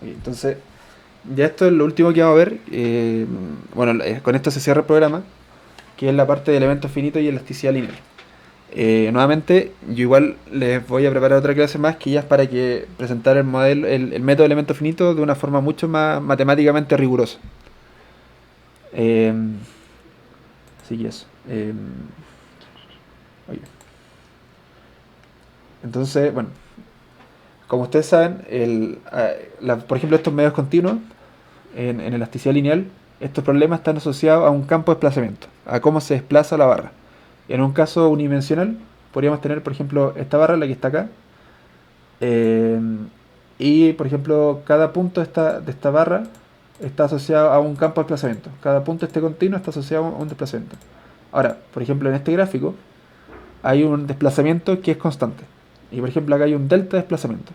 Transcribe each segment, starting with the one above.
Entonces, ya esto es lo último que vamos a ver. Bueno, con esto se cierra el programa, que es la parte de elementos finitos y elasticidad lineal. Nuevamente, yo igual les voy a preparar otra clase más que ya es para que presentar el modelo, el método de elementos finitos de una forma mucho más matemáticamente rigurosa. Eh, Así que eso. Oye. Entonces, bueno, como ustedes saben, por ejemplo, estos medios continuos en elasticidad lineal, estos problemas están asociados a un campo de desplazamiento, a cómo se desplaza la barra. En un caso unidimensional, podríamos tener, por ejemplo, esta barra, la que está acá, eh, y, por ejemplo, cada punto de esta barra está asociado a un campo de desplazamiento. Cada punto de este continuo está asociado a un desplazamiento. Ahora, por ejemplo, en este gráfico hay un desplazamiento que es constante. Y, por ejemplo, acá hay un delta de desplazamiento.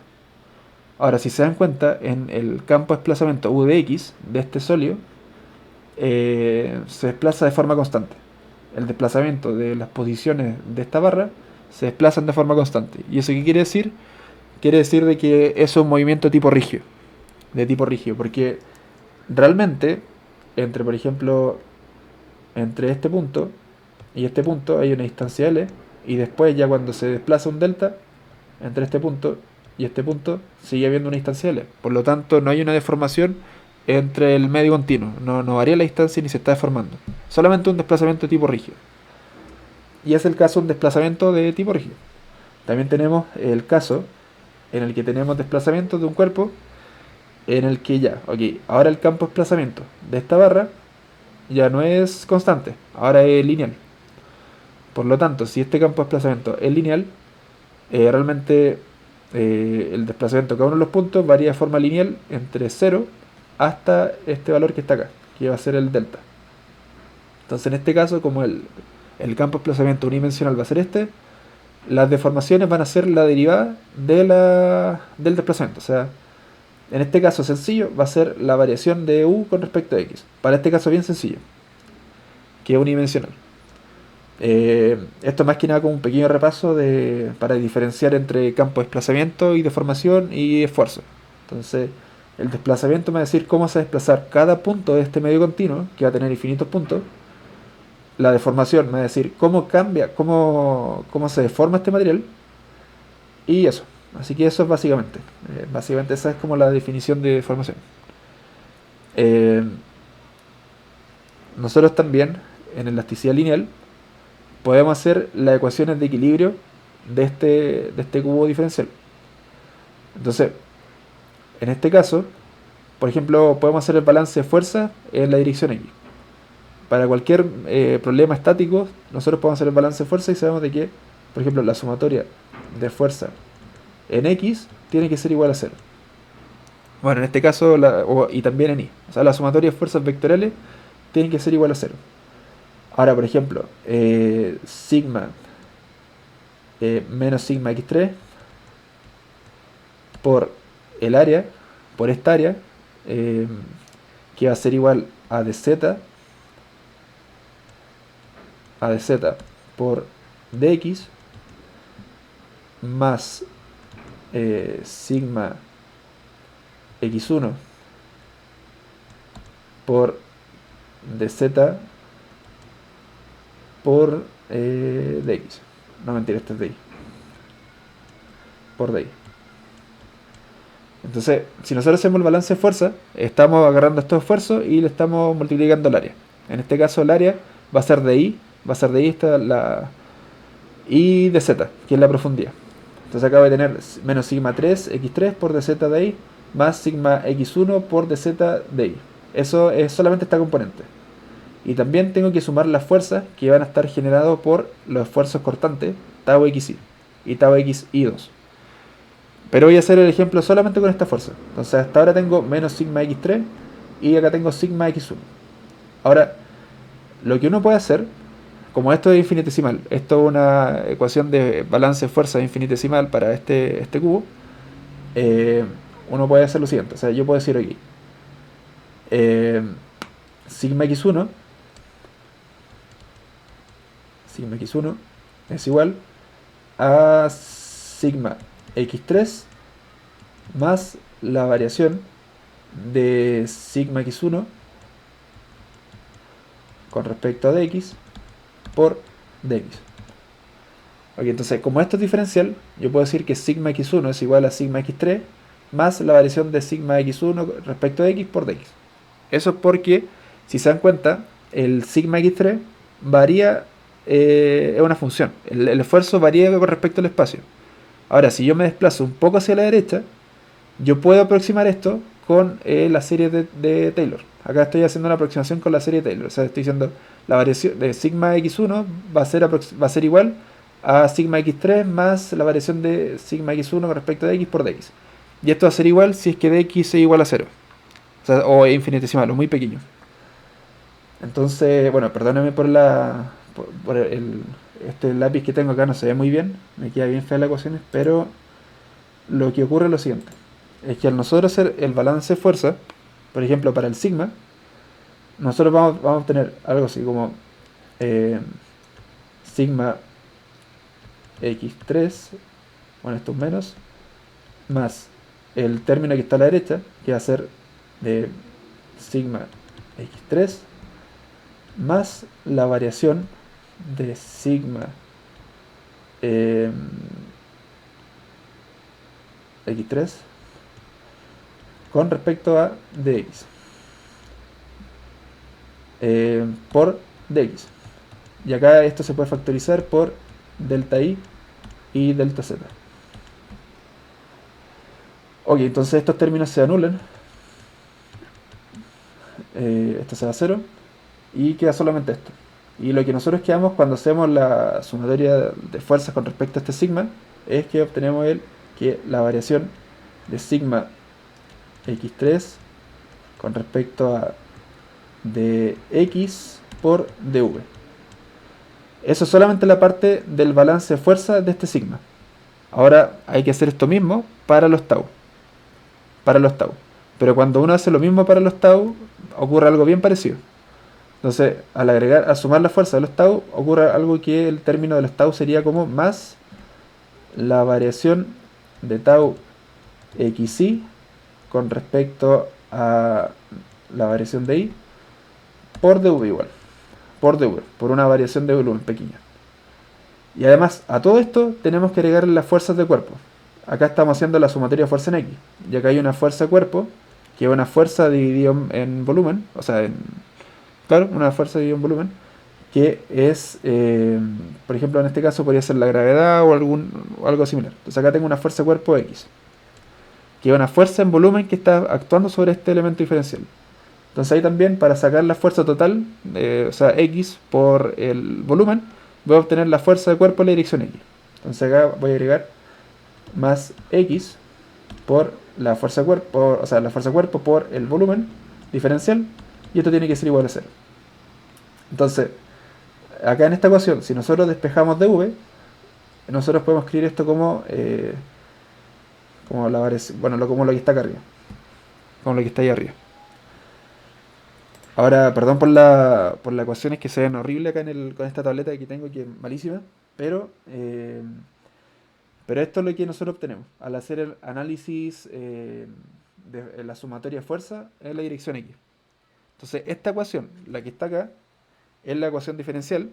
Ahora, si se dan cuenta, en el campo de desplazamiento u de x de este sólido, se desplaza de forma constante. El desplazamiento de las posiciones de esta barra se desplazan de forma constante. ¿Y eso qué quiere decir? Quiere decir de que es un movimiento tipo rígido, de tipo rígido, porque realmente entre, por ejemplo, entre este punto y este punto hay una distancia L, y después ya cuando se desplaza un delta entre este punto y este punto sigue habiendo una distancia L. Por lo tanto, no hay una deformación entre el medio continuo, no varía la distancia ni se está deformando. Solamente un desplazamiento de tipo rígido. Y es el caso de un desplazamiento de tipo rígido. También tenemos el caso en el que tenemos desplazamientos de un cuerpo en el que ya, ok, ahora el campo de desplazamiento de esta barra ya no es constante, ahora es lineal. Por lo tanto, si este campo de desplazamiento es lineal, realmente el desplazamiento de cada uno de los puntos varía de forma lineal entre cero hasta este valor que está acá, que va a ser el delta. Entonces, en este caso, como el campo de desplazamiento unidimensional va a ser este, las deformaciones van a ser la derivada del desplazamiento. O sea, en este caso sencillo va a ser la variación de u con respecto a x. Para este caso bien sencillo, que es unidimensional. Esto más que nada como un pequeño repaso para diferenciar entre campo de desplazamiento y deformación y esfuerzo. Entonces, el desplazamiento me va a decir cómo se va a desplazar cada punto de este medio continuo, que va a tener infinitos puntos. La deformación me va a decir cómo cambia, cómo se deforma este material. Y eso. Así que eso es básicamente. Básicamente esa es como la definición de deformación. Eh, Nosotros también, en elasticidad lineal, podemos hacer las ecuaciones de equilibrio de este cubo diferencial. Entonces, en este caso, por ejemplo, podemos hacer el balance de fuerza en la dirección X. Para cualquier problema estático, nosotros podemos hacer el balance de fuerza y sabemos de que, por ejemplo, la sumatoria de fuerza en X tiene que ser igual a cero. Bueno, en este caso, y también en Y. O sea, la sumatoria de fuerzas vectoriales tiene que ser igual a cero. Ahora, por ejemplo, sigma menos sigma x3 por el área, por esta área, eh, que va a ser igual a dz por dx más sigma x1 por dz por dx. No, mentira, este es dy. Por dy. Entonces, si nosotros hacemos el balance de fuerza, estamos agarrando estos esfuerzos y le estamos multiplicando el área. En este caso, el área va a ser de I, va a ser de I esta la I de Z, que es la profundidad. Entonces acá voy a tener menos sigma 3 x3 por dz de I más sigma x1 por dz de I. Eso es solamente esta componente. Y también tengo que sumar las fuerzas que van a estar generadas por los esfuerzos cortantes tau xi y tau xi2. Pero voy a hacer el ejemplo solamente con esta fuerza. Entonces hasta ahora tengo menos sigma x3 y acá tengo sigma x1. Ahora, lo que uno puede hacer, como esto es infinitesimal, esto es una ecuación de balance de fuerza infinitesimal para este cubo, eh, uno puede hacer lo siguiente. O sea, yo puedo decir aquí, eh, sigma x1, sigma x1 es igual a sigma x3 más la variación de sigma x1 con respecto a dx por dx. Ok, entonces como esto es diferencial, yo puedo decir que sigma x1 es igual a sigma x3 más la variación de sigma x1 respecto a x por dx. Eso es porque, si se dan cuenta, el sigma x3 varía, es una función. El esfuerzo varía con respecto al espacio. Ahora, si yo me desplazo un poco hacia la derecha, yo puedo aproximar esto con la serie de Taylor. Acá estoy haciendo una aproximación con la serie de Taylor. O sea, estoy diciendo la variación de sigma x1 va a ser igual a sigma x3 más la variación de sigma x1 con respecto a x por dx. Y esto va a ser igual si es que dx es igual a 0. O sea, o es infinitesimal, o muy pequeño. Entonces, bueno, perdóname por este lápiz que tengo acá, no se ve muy bien. Me queda bien fea la ecuación, pero lo que ocurre es lo siguiente. Es que al nosotros hacer el balance de fuerza, por ejemplo, para el sigma, nosotros vamos a obtener algo así como eh, sigma x3, bueno, esto es menos, más el término que está a la derecha, que va a ser de sigma x3, más la variación de sigma eh, x3 con respecto a dx por dx. Y acá esto se puede factorizar por delta i y delta z. Ok, entonces estos términos se anulan. Esto se va a 0 y queda solamente esto. Y lo que nosotros quedamos cuando hacemos la sumatoria de fuerzas con respecto a este sigma es que obtenemos que la variación de sigma x3 con respecto a dx por dv. Eso es solamente la parte del balance de fuerza de este sigma. Ahora hay que hacer esto mismo para los tau. Para los tau. Pero cuando uno hace lo mismo para los tau, ocurre algo bien parecido. Entonces, al sumar la fuerza de los tau, ocurre algo que el término de los tau sería como más la variación de tau xi con respecto a la variación de i por dv igual. Por dv, por una variación de volumen pequeña. Y además, a todo esto tenemos que agregar las fuerzas de cuerpo. Acá estamos haciendo la sumatoria de fuerza en x. Y acá hay una fuerza de cuerpo, que es una fuerza dividida en volumen, o sea, claro, una fuerza dividida en volumen, que es, por ejemplo, en este caso podría ser la gravedad o algo similar. Entonces acá tengo una fuerza de cuerpo x, que es una fuerza en volumen que está actuando sobre este elemento diferencial. Entonces ahí también, para sacar la fuerza total, o sea, x por el volumen, voy a obtener la fuerza de cuerpo en la dirección x. Entonces acá voy a agregar más x por la fuerza de cuerpo, o sea, la fuerza de cuerpo por el volumen diferencial, y esto tiene que ser igual a 0. Entonces, acá en esta ecuación, si nosotros despejamos dv, nosotros podemos escribir esto como la variación, bueno, como lo que está acá arriba, como lo que está ahí arriba. Ahora, perdón por las ecuaciones que se ven horribles acá con esta tableta que tengo, que es malísima, pero esto es lo que nosotros obtenemos al hacer el análisis de la sumatoria de fuerza en la dirección x. Entonces, esta ecuación, la que está acá, es la ecuación diferencial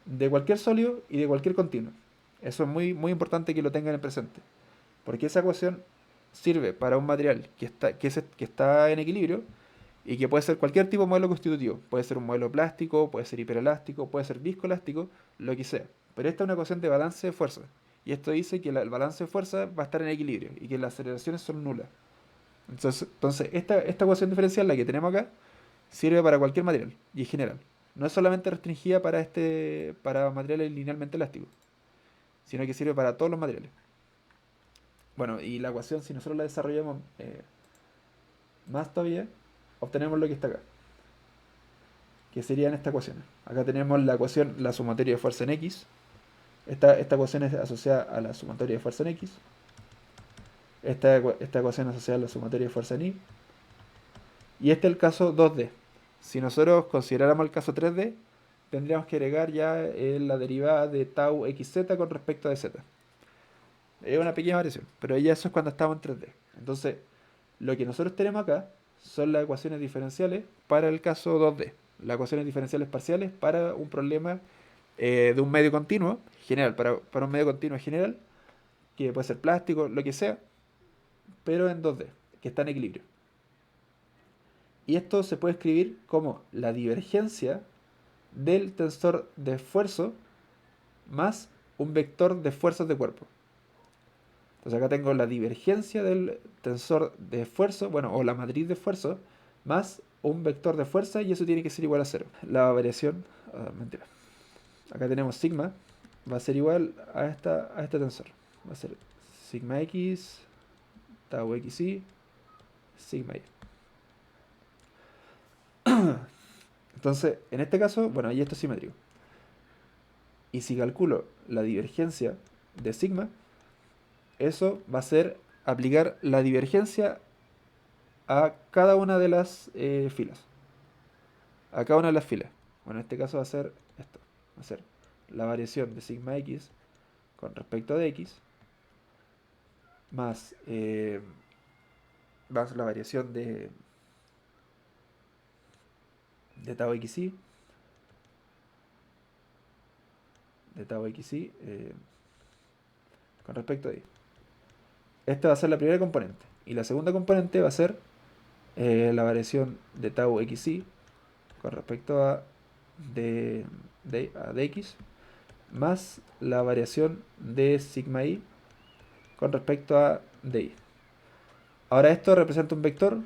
de cualquier sólido y de cualquier continuo. Eso es muy, muy importante que lo tengan en presente, porque esa ecuación sirve para un material que está en equilibrio y que puede ser cualquier tipo de modelo constitutivo. Puede ser un modelo plástico, puede ser hiperelástico, puede ser viscoelástico, lo que sea. Pero esta es una ecuación de balance de fuerza. Y esto dice que el balance de fuerza va a estar en equilibrio y que las aceleraciones son nulas. Entonces esta ecuación diferencial, la que tenemos acá, sirve para cualquier material y en general. No es solamente restringida para materiales linealmente elásticos, sino que sirve para todos los materiales. Bueno, y la ecuación, si nosotros la desarrollamos más todavía, obtenemos lo que está acá, que serían estas ecuaciones. Acá tenemos la ecuación, la sumatoria de fuerza en x. Esta ecuación es asociada a la sumatoria de fuerza en x. Esta ecuación es asociada a la sumatoria de fuerza en y. Y este es el caso 2D. Si nosotros consideráramos el caso 3D, tendríamos que agregar ya la derivada de tau xz con respecto a dz. Es una pequeña variación, pero ya eso es cuando estamos en 3D. Entonces, lo que nosotros tenemos acá son las ecuaciones diferenciales para el caso 2D. Las ecuaciones diferenciales parciales para un problema de un medio continuo general, para un medio continuo general, que puede ser plástico, lo que sea, pero en 2D, que está en equilibrio. Y esto se puede escribir como la divergencia del tensor de esfuerzo más un vector de fuerzas de cuerpo. Entonces acá tengo la divergencia del tensor de esfuerzo, bueno, o la matriz de esfuerzo, más un vector de fuerza, y eso tiene que ser igual a cero. La variación, mentira. Acá tenemos sigma, va a ser igual a este tensor. Va a ser sigma x, tau xy, sigma y. Entonces, en este caso, bueno, ahí esto es simétrico. Y si calculo la divergencia de sigma, eso va a ser aplicar la divergencia a cada una de las filas. A cada una de las filas. Bueno, en este caso va a ser esto. Va a ser la variación de sigma x con respecto de x más, más la variación de tau xy, con respecto a y. Esta va a ser la primera componente. Y la segunda componente va a ser la variación de tau xy con respecto a dx más la variación de sigma i con respecto a di. Ahora esto representa un vector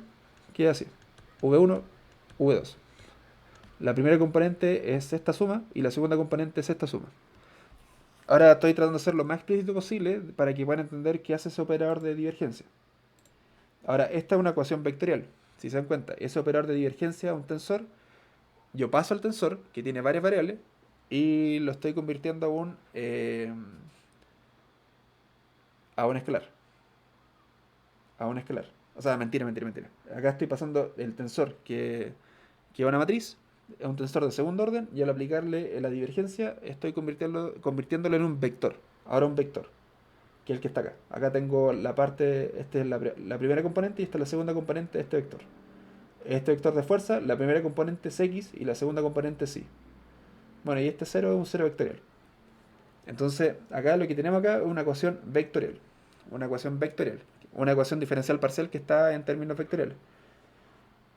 que es así: v1, v2. La primera componente es esta suma y la segunda componente es esta suma. Ahora estoy tratando de ser lo más explícito posible para que puedan entender qué hace ese operador de divergencia. Ahora, esta es una ecuación vectorial. Si se dan cuenta, ese operador de divergencia es un tensor. Yo paso al tensor, que tiene varias variables, y lo estoy convirtiendo a un escalar. A un escalar. O sea, mentira. Acá estoy pasando el tensor que es una matriz, es un tensor de segundo orden, y al aplicarle la divergencia estoy convirtiéndolo en un vector. Ahora un vector, que es el que está acá. Acá tengo la parte, esta es la primera componente y esta es la segunda componente de este vector. Este vector de fuerza, la primera componente es x y la segunda componente es y. Bueno, y este 0 es un 0 vectorial. Entonces, acá lo que tenemos acá es una ecuación vectorial. Una ecuación vectorial. Una ecuación diferencial parcial que está en términos vectoriales.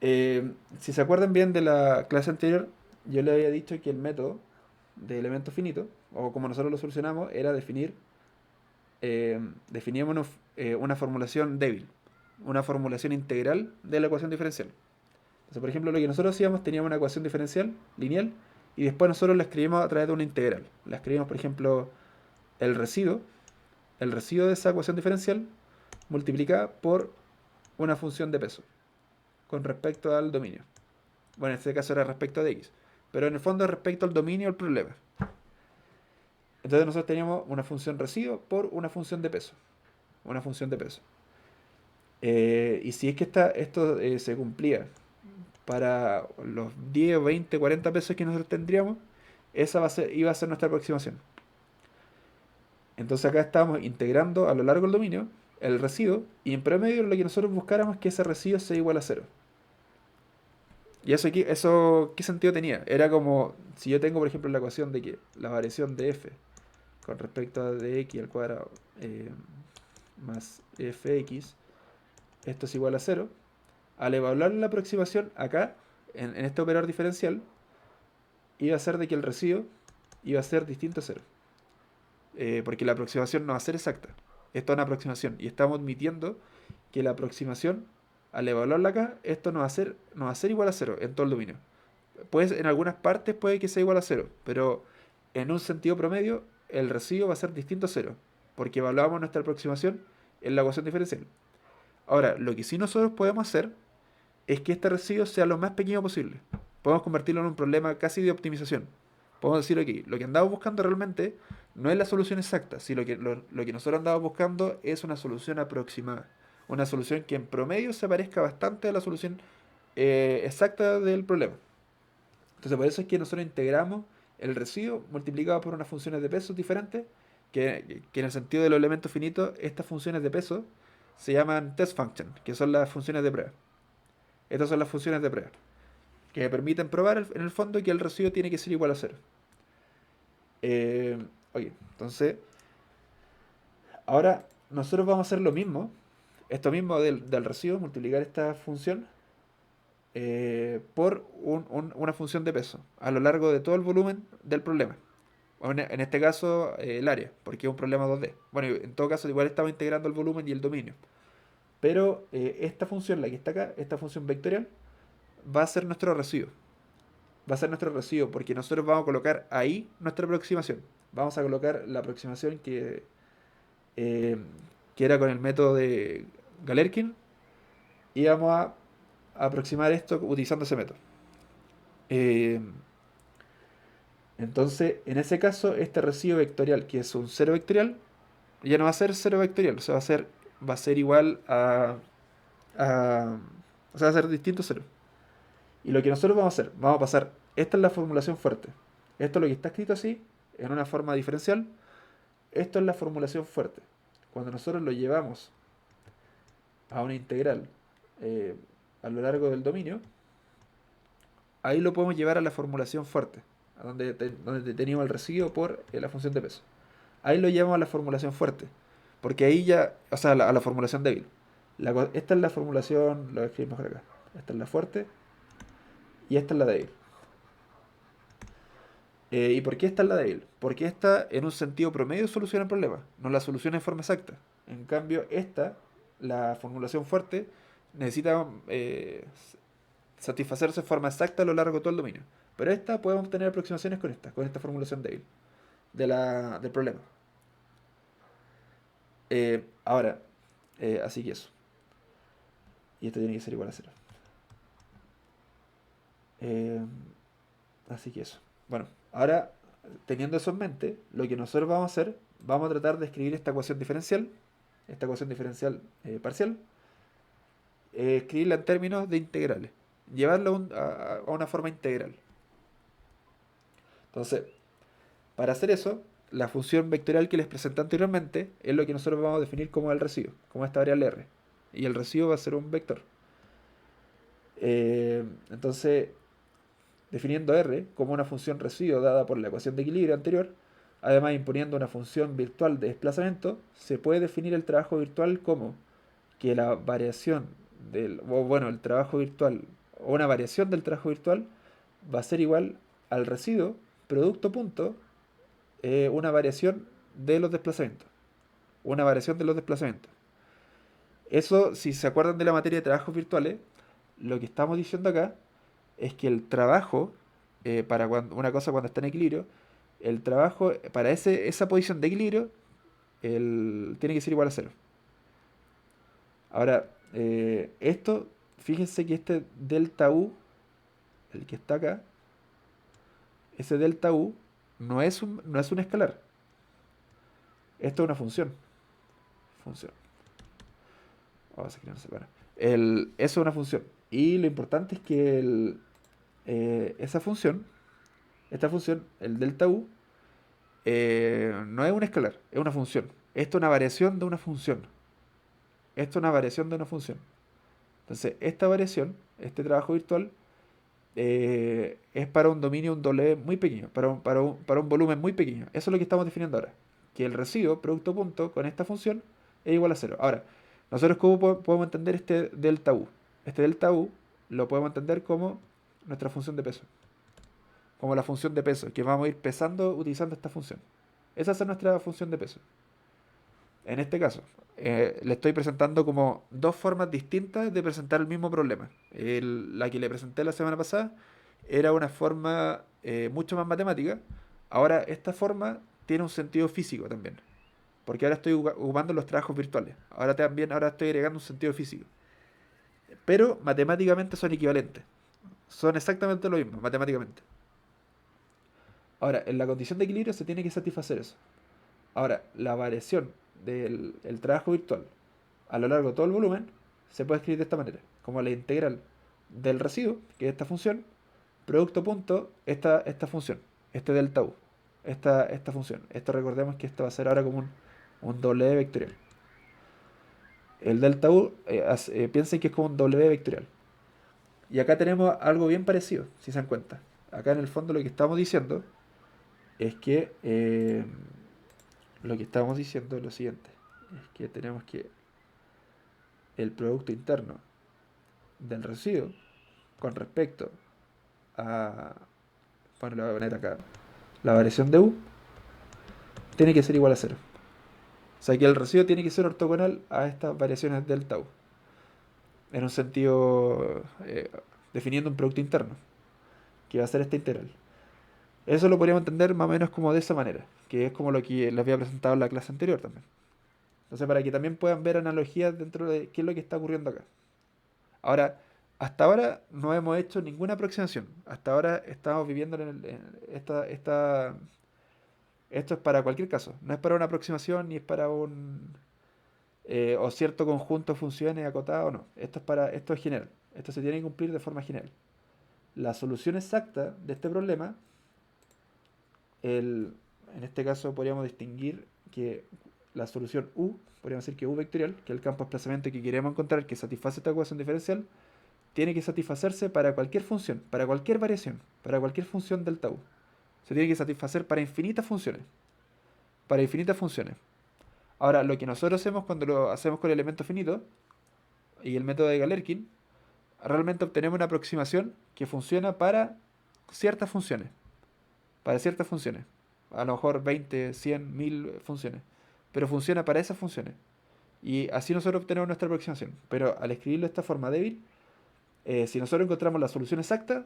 Si se acuerdan bien de la clase anterior, yo le había dicho que el método de elemento finito, o como nosotros lo solucionamos, era definíamos una formulación débil, una formulación integral de la ecuación diferencial. Entonces, por ejemplo, lo que nosotros hacíamos, teníamos una ecuación diferencial lineal y después nosotros la escribimos a través de una integral. La escribimos, por ejemplo, el residuo de esa ecuación diferencial multiplicada por una función de peso con respecto al dominio. Bueno, en este caso era respecto de x, pero en el fondo es respecto al dominio del problema. Entonces nosotros teníamos una función residuo por una función de peso. Una función de peso. Y si es que esto se cumplía para los 10, 20, 40 pesos que nosotros tendríamos, esa iba a ser nuestra aproximación. Entonces acá estábamos integrando a lo largo del dominio el residuo, y en promedio lo que nosotros buscáramos es que ese residuo sea igual a cero. ¿Y eso qué sentido tenía? Era como, si yo tengo por ejemplo la ecuación de que la variación de f con respecto a dx al cuadrado más fx, esto es igual a cero. Al evaluar la aproximación acá, en este operador diferencial, iba a ser de que el residuo iba a ser distinto a cero. Porque la aproximación no va a ser exacta. Esto es una aproximación. Y estamos admitiendo que la aproximación, al evaluarla acá, esto no va a ser igual a cero en todo el dominio. Pues en algunas partes puede que sea igual a cero, pero en un sentido promedio, el residuo va a ser distinto a cero. Porque evaluamos nuestra aproximación en la ecuación diferencial. Ahora, lo que sí nosotros podemos hacer es que este residuo sea lo más pequeño posible. Podemos convertirlo en un problema casi de optimización. Podemos decir aquí, lo que andamos buscando realmente no es la solución exacta, sino lo que nosotros andamos buscando es una solución aproximada. Una solución que en promedio se parezca bastante a la solución exacta del problema. Entonces por eso es que nosotros integramos el residuo multiplicado por unas funciones de peso diferentes, que en el sentido de los elementos finitos, estas funciones de peso se llaman test function, que son las funciones de prueba. Estas son las funciones de prueba, que me permiten probar en el fondo que el residuo tiene que ser igual a cero. Eh, ok, entonces, ahora nosotros vamos a hacer lo mismo, esto mismo del residuo, multiplicar esta función por una función de peso a lo largo de todo el volumen del problema. O en este caso, el área, porque es un problema 2D. Bueno, en todo caso, igual estamos integrando el volumen y el dominio. Pero esta función, la que está acá, esta función vectorial, va a ser nuestro residuo. Va a ser nuestro residuo porque nosotros vamos a colocar ahí nuestra aproximación. Vamos a colocar la aproximación eh, que era con el método de Galerkin y vamos a aproximar esto utilizando ese método. Eh, entonces, en ese caso, este residuo vectorial, que es un cero vectorial, ya no va a ser cero vectorial, o sea, va a ser igual a o sea, va a ser distinto a cero. Y lo que nosotros vamos a hacer, vamos a pasar, esta es la formulación fuerte. Esto es lo que está escrito así, en una forma diferencial. Esto es la formulación fuerte. Cuando nosotros lo llevamos a una integral eh, a lo largo del dominio, ahí lo podemos llevar a la formulación fuerte, a donde teníamos el residuo por la función de peso. Ahí lo llevamos a la formulación fuerte, porque ahí ya, o sea, a la formulación débil. Esta es la formulación, lo escribimos mejor acá. Esta es la fuerte y esta es la débil. ¿Y por qué esta es la débil? Porque esta, en un sentido promedio, soluciona el problema, no la soluciona en forma exacta. En cambio, esta, la formulación fuerte, necesita satisfacerse de forma exacta a lo largo de todo el dominio. Pero esta podemos obtener aproximaciones con esta formulación débil del problema. Ahora, así que eso. Y esto tiene que ser igual a cero. Eh, Así que eso. Bueno, ahora teniendo eso en mente, lo que nosotros vamos a hacer, vamos a tratar de escribir esta ecuación diferencial parcial, escribirla en términos de integrales, llevarla a una forma integral. Entonces, para hacer eso, la función vectorial que les presenté anteriormente es lo que nosotros vamos a definir como el residuo, como esta variable r. Y el residuo va a ser un vector. Entonces, definiendo R como una función residuo dada por la ecuación de equilibrio anterior, además imponiendo una función virtual de desplazamiento, se puede definir el trabajo virtual como que la variación el trabajo virtual, o una variación del trabajo virtual, va a ser igual al residuo, producto punto, una variación de los desplazamientos. Una variación de los desplazamientos. Eso, si se acuerdan de la materia de trabajos virtuales, lo que estamos diciendo acá es que el trabajo, una cosa cuando está en equilibrio, el trabajo para esa posición de equilibrio tiene que ser igual a cero. Ahora, fíjense que este delta U, el que está acá, ese delta U no es un escalar. Esto es una función. Función. Vamos a que no se para. Eso es una función. Y lo importante es que esta función, el delta U, no es un escalar, es una función. Esto es una variación de una función. Esto es una variación de una función. Entonces, esta variación, este trabajo virtual, es para un dominio, un W muy pequeño, para un volumen muy pequeño. Eso es lo que estamos definiendo ahora. Que el residuo, producto punto, con esta función, es igual a cero. Ahora, nosotros cómo podemos entender este delta U. Este delta U lo podemos entender como nuestra función de peso. Como la función de peso, que vamos a ir pesando utilizando esta función. Esa es nuestra función de peso. En este caso, le estoy presentando como dos formas distintas de presentar el mismo problema. La que le presenté la semana pasada era una forma mucho más matemática. Ahora esta forma tiene un sentido físico también. Porque ahora estoy ocupando los trabajos virtuales. Ahora estoy agregando un sentido físico. Pero matemáticamente son equivalentes. Son exactamente lo mismo, matemáticamente. Ahora, en la condición de equilibrio se tiene que satisfacer eso. Ahora, la variación del trabajo virtual a lo largo de todo el volumen se puede escribir de esta manera, como la integral del residuo, que es esta función, producto punto, esta función, este delta U, esta función. Esto recordemos que esto va a ser ahora como un W vectorial. El delta U, piensen que es como un W vectorial. Y acá tenemos algo bien parecido, si se dan cuenta. Acá en el fondo lo que estamos diciendo es que lo que estamos diciendo es lo siguiente. Es que tenemos que el producto interno del residuo con respecto a, bueno, lo voy a poner acá, la variación de U tiene que ser igual a cero. O sea que el residuo tiene que ser ortogonal a estas variaciones del tau. En un sentido, definiendo un producto interno, que va a ser esta integral. Eso lo podríamos entender más o menos como de esa manera, que es como lo que les había presentado en la clase anterior también. Entonces, para que también puedan ver analogías dentro de qué es lo que está ocurriendo acá. Ahora, hasta ahora no hemos hecho ninguna aproximación. Hasta ahora estamos viviendo esto es para cualquier caso. No es para una aproximación ni es para un o cierto conjunto de funciones acotado o no. Esto es general. Esto se tiene que cumplir de forma general. La solución exacta de este problema, en este caso podríamos distinguir que la solución U, podríamos decir que U vectorial, que es el campo de desplazamiento que queremos encontrar que satisface esta ecuación diferencial, tiene que satisfacerse para cualquier función, para cualquier variación, para cualquier función del tau. Se tiene que satisfacer para infinitas funciones. Para infinitas funciones. Ahora, lo que nosotros hacemos cuando lo hacemos con el elemento finito y el método de Galerkin, realmente obtenemos una aproximación que funciona para ciertas funciones. Para ciertas funciones. A lo mejor 20, 100, 1000 funciones. Pero funciona para esas funciones. Y así nosotros obtenemos nuestra aproximación. Pero al escribirlo de esta forma débil, si nosotros encontramos la solución exacta,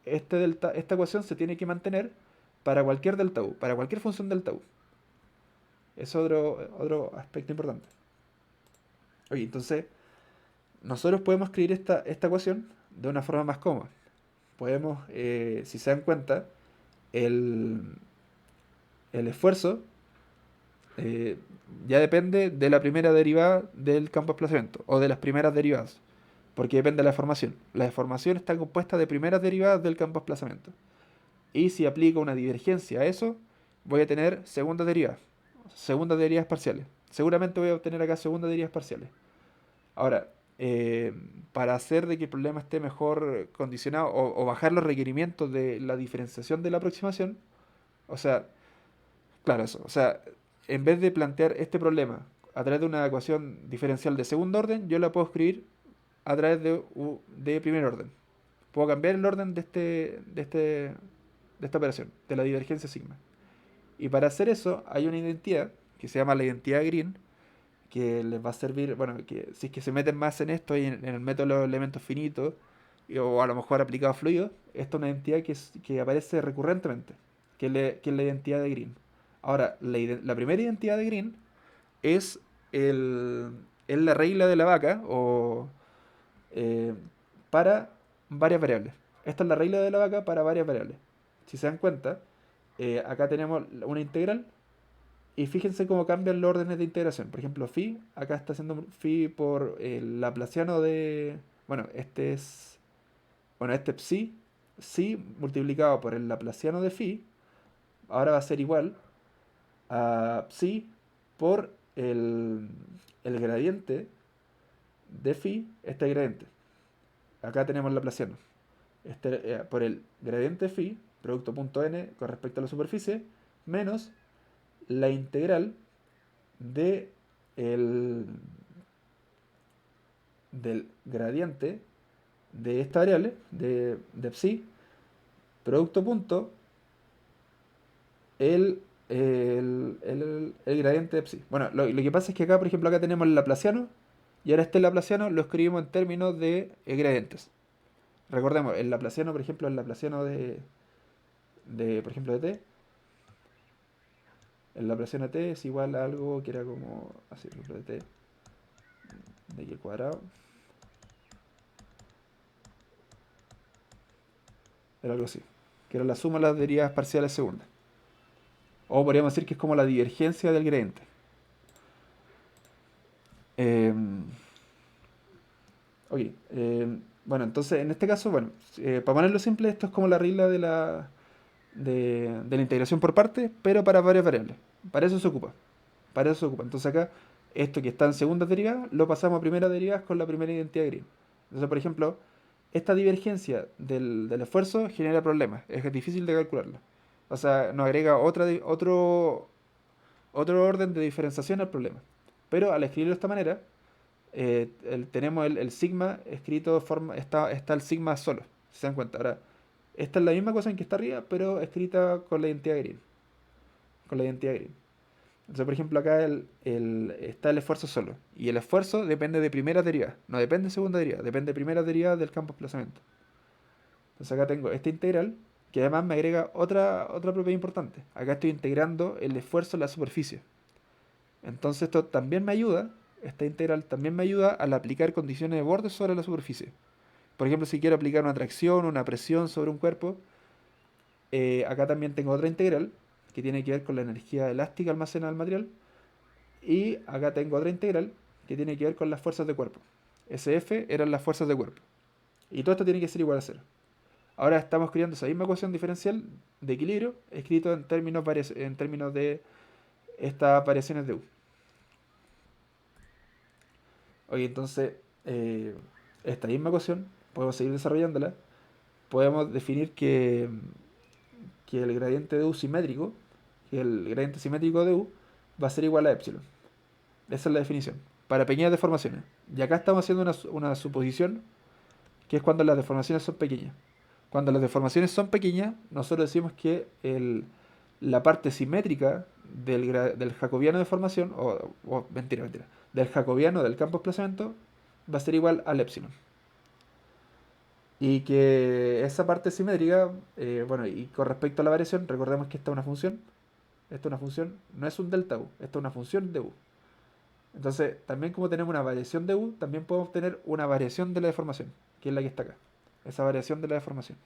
esta ecuación se tiene que mantener para cualquier delta U, para cualquier función delta U. Es otro aspecto importante. Oye, entonces, nosotros podemos escribir esta ecuación de una forma más cómoda. Podemos, si se dan cuenta, el, el esfuerzo eh, ya depende de la primera derivada del campo de desplazamiento o de las primeras derivadas, porque depende de la deformación. La deformación está compuesta de primeras derivadas del campo de desplazamiento. Y si aplico una divergencia a eso, voy a tener segundas derivadas parciales. Seguramente voy a obtener acá segundas derivadas parciales. Ahora, para hacer de que el problema esté mejor condicionado o bajar los requerimientos de la diferenciación de la aproximación, o sea, claro, eso, o sea, en vez de plantear este problema a través de una ecuación diferencial de segundo orden, yo la puedo escribir a través de primer orden. Puedo cambiar el orden de esta operación, de la divergencia sigma. Y para hacer eso hay una identidad que se llama la identidad Green, que les va a servir, bueno, que si es que se meten más en esto y en el método de los elementos finitos, o a lo mejor aplicado a fluidos, esta es una identidad que aparece recurrentemente, que es la identidad de Green. Ahora, la primera identidad de Green es, es la regla de la vaca eh, para varias variables. Esta es la regla de la vaca para varias variables. Si se dan cuenta, acá tenemos una integral y fíjense cómo cambian los órdenes de integración. Por ejemplo, phi, acá está haciendo phi por el laplaciano de... Bueno, este psi multiplicado por el laplaciano de phi, ahora va a ser igual a psi por el gradiente de phi, este gradiente. Acá tenemos el laplaciano. Por el gradiente phi, producto punto n con respecto a la superficie, menos la integral de el, del gradiente de esta variable, de psi, producto punto, el gradiente de psi. Bueno, lo que pasa es que acá, por ejemplo, acá tenemos el laplaciano, y ahora este laplaciano lo escribimos en términos de gradientes. Recordemos, el laplaciano, por ejemplo, el laplaciano por ejemplo, de t, el laplaciano de t es igual a algo que era como, así, por ejemplo, de t de y cuadrado, era algo así, que era la suma de las derivadas parciales segundas. O podríamos decir que es como la divergencia del gradiente. Eh, ok, bueno, entonces en este caso, bueno, para ponerlo simple, esto es como la regla de la integración por partes, pero para varias variables. Para eso se ocupa. Para eso se ocupa. Entonces acá, esto que está en segundas derivadas, lo pasamos a primeras derivadas con la primera identidad de Green. Entonces, por ejemplo, esta divergencia del esfuerzo genera problemas, es difícil de calcularlo. O sea, nos agrega otro orden de diferenciación al problema. Pero al escribirlo de esta manera, tenemos el sigma escrito de forma, está el sigma solo, si se dan cuenta. Ahora, esta es la misma cosa en que está arriba, pero escrita con la identidad green. Con la identidad green. Entonces, por ejemplo, acá está el esfuerzo solo. Y el esfuerzo depende de primera derivada. No depende de segunda derivada. Depende de primera derivada del campo de desplazamiento. Entonces acá tengo esta integral, que además me agrega otra propiedad importante. Acá estoy integrando el esfuerzo en la superficie. Entonces esto también me ayuda, esta integral también me ayuda al aplicar condiciones de borde sobre la superficie. Por ejemplo, si quiero aplicar una tracción, una presión sobre un cuerpo, acá también tengo otra integral que tiene que ver con la energía elástica almacenada del material. Y acá tengo otra integral que tiene que ver con las fuerzas de cuerpo. SF eran las fuerzas de cuerpo. Y todo esto tiene que ser igual a cero. Ahora estamos creando esa misma ecuación diferencial de equilibrio, escrito en términos de estas variaciones de U. Oye, entonces, esta misma ecuación, podemos seguir desarrollándola. Podemos definir que el gradiente de U simétrico, que el gradiente simétrico de U, va a ser igual a epsilon. Esa es la definición. Para pequeñas deformaciones. Y acá estamos haciendo una suposición, que es cuando las deformaciones son pequeñas. Cuando las deformaciones son pequeñas, nosotros decimos que la parte simétrica del jacobiano de formación, mentira, del jacobiano del campo de desplazamiento, va a ser igual al epsilon. Y que esa parte simétrica, bueno, y con respecto a la variación, recordemos que esta es una función. Esta es una función, no es un delta U, esta es una función de U. Entonces, también como tenemos una variación de U, también podemos obtener una variación de la deformación, que es la que está acá. Esa variación de la deformación.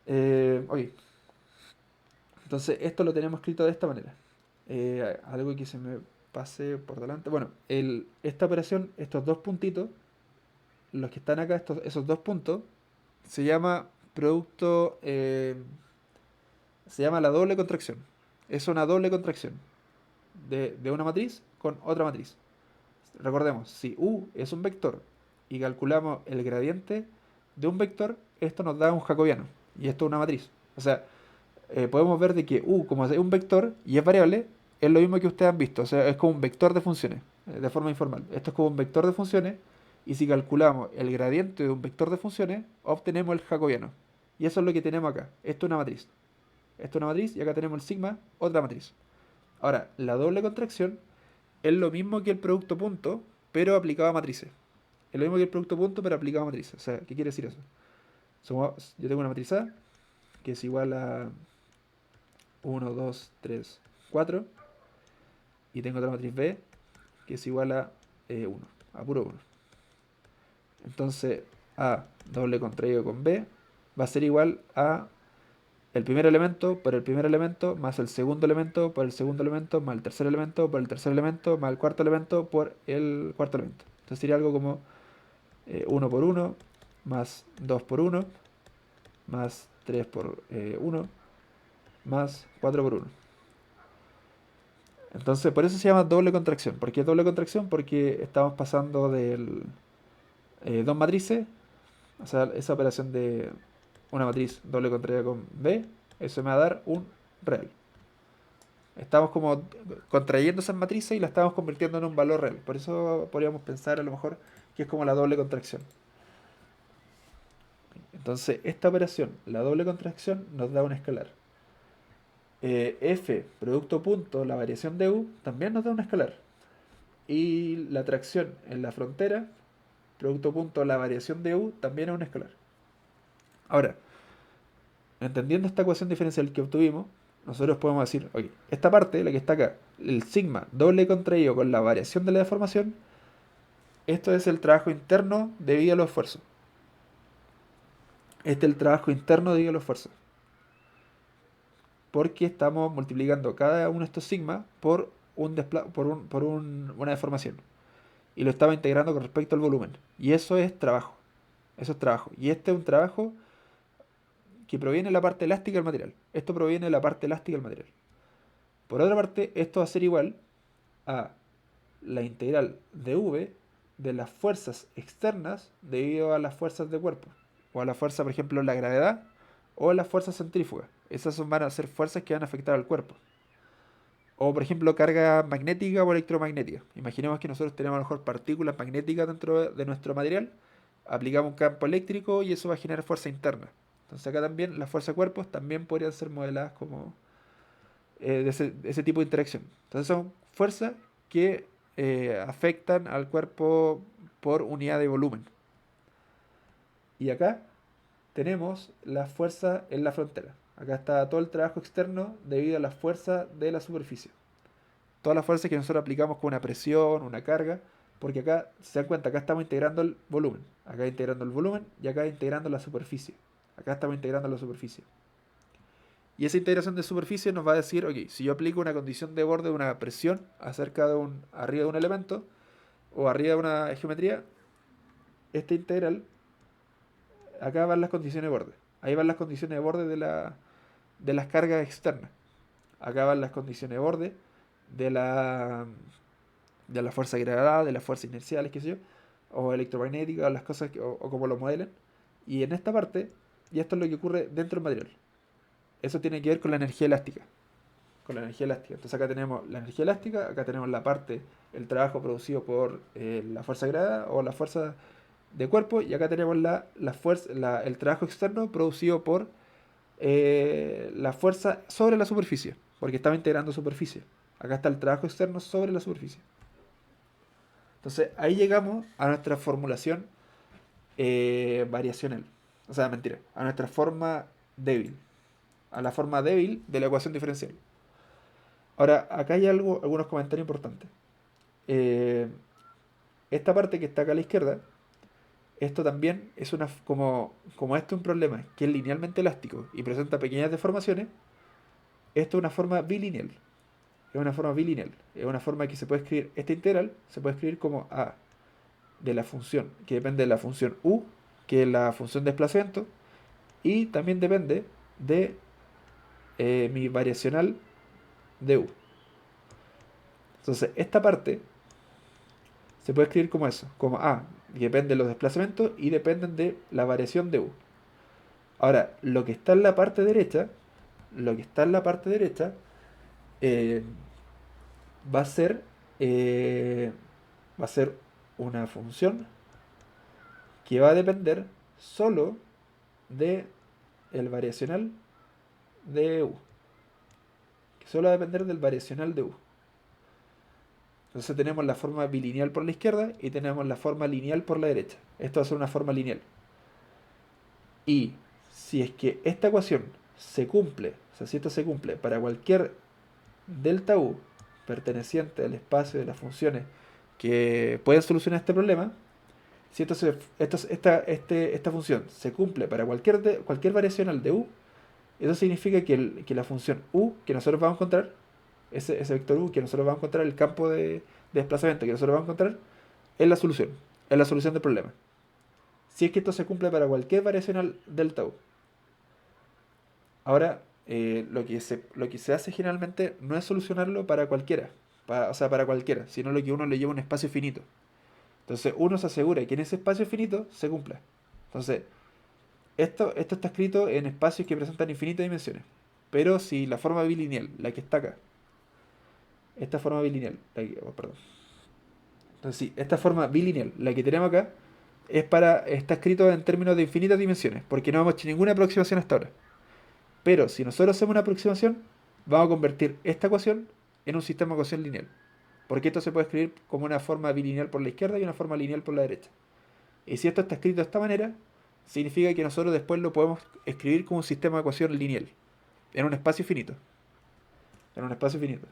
Oye, entonces esto lo tenemos escrito de esta manera. Algo que se me pase por delante. Bueno, esta operación, estos dos puntitos, los que están acá, esos dos puntos, se llama producto, se llama la doble contracción. Es una doble contracción de una matriz con otra matriz. Recordemos, si U es un vector y calculamos el gradiente de un vector, esto nos da un jacobiano. Y esto es una matriz. O sea, podemos ver de que U, como es un vector y es variable, es lo mismo que ustedes han visto. O sea, es como un vector de funciones, de forma informal. Esto es como un vector de funciones. Y si calculamos el gradiente de un vector de funciones, obtenemos el jacobiano. Y eso es lo que tenemos acá. Esto es una matriz. Esto es una matriz y acá tenemos el sigma, otra matriz. Ahora, la doble contracción es lo mismo que el producto punto, pero aplicado a matrices. Es lo mismo que el producto punto, pero aplicado a matrices. O sea, ¿qué quiere decir eso? Yo tengo una matriz A, que es igual a 1, 2, 3, 4. Y tengo otra matriz B, que es igual a 1, a puro 1. Entonces, A doble contraído con B va a ser igual a el primer elemento por el primer elemento, más el segundo elemento por el segundo elemento, más el tercer elemento por el tercer elemento, más el cuarto elemento por el cuarto elemento. Entonces sería algo como 1 por 1, más 2 por 1, más 3 por 1, más 4 por 1. Entonces, por eso se llama doble contracción. ¿Por qué doble contracción? Porque estamos pasando del dos matrices, o sea, esa operación de una matriz doble contraída con B, eso me va a dar un real. Estamos como contrayendo esas matrices y la estamos convirtiendo en un valor real. Por eso podríamos pensar a lo mejor que es como la doble contracción. Entonces, esta operación, la doble contracción, nos da un escalar. F, producto punto, la variación de U, también nos da un escalar. Y la tracción en la frontera, producto punto, la variación de U, también es un escalar. Ahora, entendiendo esta ecuación diferencial que obtuvimos, nosotros podemos decir, oye, esta parte, la que está acá, el sigma doble contraído con la variación de la deformación, esto es el trabajo interno debido a los esfuerzos. Este es el trabajo interno debido a los esfuerzos. Porque estamos multiplicando cada uno de estos sigma por una deformación. Y lo estaba integrando con respecto al volumen. Y eso es trabajo. Eso es trabajo. Y este es un trabajo que proviene de la parte elástica del material. Esto proviene de la parte elástica del material. Por otra parte, esto va a ser igual a la integral de v de las fuerzas externas debido a las fuerzas de cuerpo. O a la fuerza, por ejemplo, la gravedad o las fuerzas centrífugas. Van a ser fuerzas que van a afectar al cuerpo. O, por ejemplo, carga magnética o electromagnética. Imaginemos que nosotros tenemos a lo mejor partículas magnéticas dentro de nuestro material, aplicamos un campo eléctrico y eso va a generar fuerza interna. Entonces acá también las fuerzas de cuerpos también podrían ser modeladas como de ese tipo de interacción. Entonces son fuerzas que afectan al cuerpo por unidad de volumen. Y acá tenemos la fuerza en la frontera. Acá está todo el trabajo externo debido a la fuerza de la superficie. Todas las fuerzas que nosotros aplicamos con una presión, una carga, porque acá, se dan cuenta, acá estamos integrando el volumen, acá integrando el volumen y acá integrando la superficie. Acá estamos integrando la superficie. Y esa integración de superficie nos va a decir, ok, si yo aplico una condición de borde, una presión arriba de un elemento o arriba de una geometría, esta integral, acá van las condiciones de borde. Ahí van las condiciones de borde de las cargas externas. Acá van las condiciones de borde de la fuerza de gravedad, de las fuerzas inerciales, qué sé yo, o electromagnéticas, o las cosas o como lo modelen. Y en esta parte, y esto es lo que ocurre dentro del material. Eso tiene que ver con la energía elástica. Con la energía elástica. Entonces acá tenemos la energía elástica, acá tenemos la parte, el trabajo producido por la fuerza de gravedad o la fuerza de cuerpo, y acá tenemos el trabajo externo producido por la fuerza sobre la superficie, porque estaba integrando superficie. Acá está el trabajo externo sobre la superficie. Entonces ahí llegamos a nuestra formulación variacional. O sea, mentira, a nuestra forma débil. A la forma débil de la ecuación diferencial. Ahora, acá hay algunos comentarios importantes. Eh, Esta parte que está acá a la izquierda, esto también es como esto es un problema que es linealmente elástico y presenta pequeñas deformaciones, esto es una forma bilineal. Es una forma bilineal. Es una forma que se puede escribir, esta integral se puede escribir como a de la función, que depende de la función u, que es la función de desplazamiento, y también depende de mi variacional de u. Entonces, esta parte se puede escribir como eso, como a, que depende de los desplazamientos y dependen de la variación de u. Ahora, lo que está en la parte derecha, lo que está en la parte derecha, eh, va a ser eh, va a ser una función que va a depender solo de el variacional de u, que solo va a depender del variacional de u. Entonces tenemos la forma bilineal por la izquierda y tenemos la forma lineal por la derecha. Esto va a ser una forma lineal. Y si es que esta ecuación se cumple, o sea, si esto se cumple para cualquier delta u perteneciente al espacio de las funciones que pueden solucionar este problema, si esta función se cumple para cualquier variacional de u, eso significa que la función u que nosotros vamos a encontrar, ese vector u que nosotros vamos a encontrar, el campo de desplazamiento que nosotros vamos a encontrar, es la solución del problema. Si es que esto se cumple para cualquier variacional delta u. Ahora, lo que se hace generalmente no es solucionarlo para cualquiera, o sea, para cualquiera, sino lo que uno le lleva a un espacio finito. Entonces uno se asegura que en ese espacio finito se cumpla. Entonces, esto está escrito en espacios que presentan infinitas dimensiones. Pero si la forma bilineal, la que está acá, esta forma bilineal, perdón. Entonces, si esta forma bilineal, la que tenemos acá, está escrito en términos de infinitas dimensiones, porque no hemos hecho ninguna aproximación hasta ahora. Pero si nosotros hacemos una aproximación, vamos a convertir esta ecuación en un sistema de ecuación lineal. Porque esto se puede escribir como una forma bilineal por la izquierda y una forma lineal por la derecha. Y si esto está escrito de esta manera, significa que nosotros después lo podemos escribir como un sistema de ecuación lineal, en un espacio finito. En un espacio finito.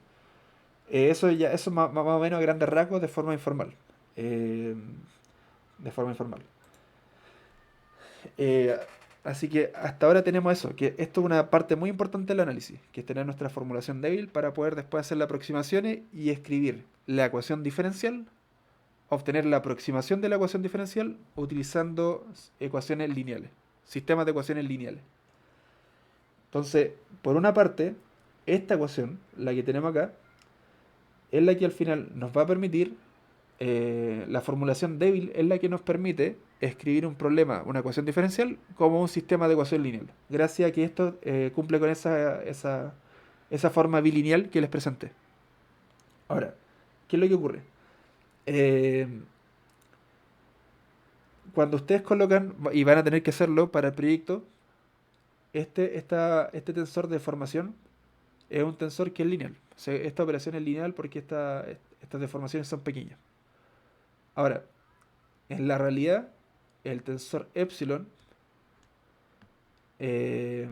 Eso más o menos a grandes rasgos de forma informal. Eh, de forma informal. Eh, Así que hasta ahora tenemos eso, que esto es una parte muy importante del análisis, que es tener nuestra formulación débil para poder después hacer las aproximaciones y escribir la ecuación diferencial, obtener la aproximación de la ecuación diferencial utilizando ecuaciones lineales, sistemas de ecuaciones lineales. Entonces, por una parte, esta ecuación, la que tenemos acá, es la que al final nos va a permitir la formulación débil es la que nos permite escribir un problema, una ecuación diferencial, como un sistema de ecuación lineal. Gracias a que esto cumple con esa forma bilineal que les presenté. Ahora, ¿qué es lo que ocurre? Eh, Cuando ustedes colocan, y van a tener que hacerlo para el proyecto, este tensor de deformación es un tensor que es lineal. O sea, esta operación es lineal porque estas deformaciones son pequeñas. Ahora, en la realidad, el tensor epsilon, eh,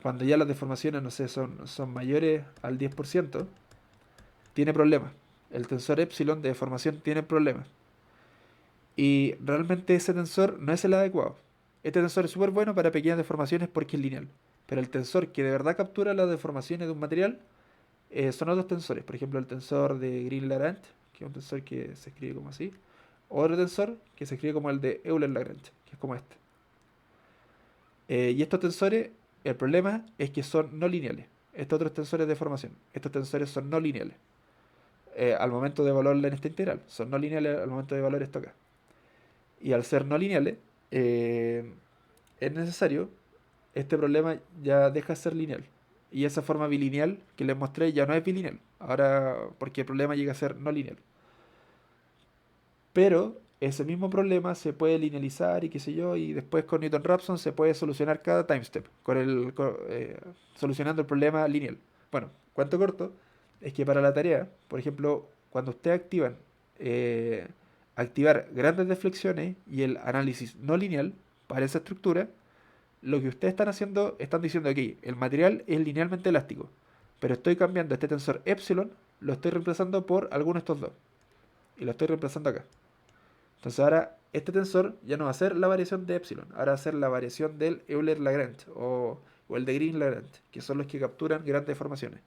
cuando ya las deformaciones, no sé, son mayores al 10%, tiene problemas. El tensor epsilon de deformación tiene problemas. Y realmente ese tensor no es el adecuado. Este tensor es súper bueno para pequeñas deformaciones porque es lineal. Pero el tensor que de verdad captura las deformaciones de un material son otros tensores. Por ejemplo, el tensor de Green-Lagrange, que es un tensor que se escribe como así. Otro tensor que se escribe como el de Euler-Lagrange, que es como este. Y estos tensores, el problema es que son no lineales. Estos otros tensores de deformación, estos tensores son no lineales. Al momento de evaluarla en esta integral, son no lineales al momento de evaluar esto acá. Y al ser no lineales, eh, es necesario, este problema ya deja de ser lineal. Y esa forma bilineal que les mostré ya no es bilineal. Ahora, porque el problema llega a ser no lineal. Pero ese mismo problema se puede linealizar y qué sé yo, y después con Newton-Raphson se puede solucionar cada time step, solucionando el problema lineal. Bueno, cuento corto, es que para la tarea, por ejemplo, cuando ustedes eh, activar grandes deflexiones y el análisis no lineal para esa estructura, lo que ustedes están haciendo, están diciendo aquí, el material es linealmente elástico, pero estoy cambiando este tensor epsilon, lo estoy reemplazando por alguno de estos dos, y lo estoy reemplazando acá. Entonces ahora este tensor ya no va a ser la variación de epsilon, ahora va a ser la variación del Euler-Lagrange o el de Green-Lagrange, que son los que capturan grandes deformaciones.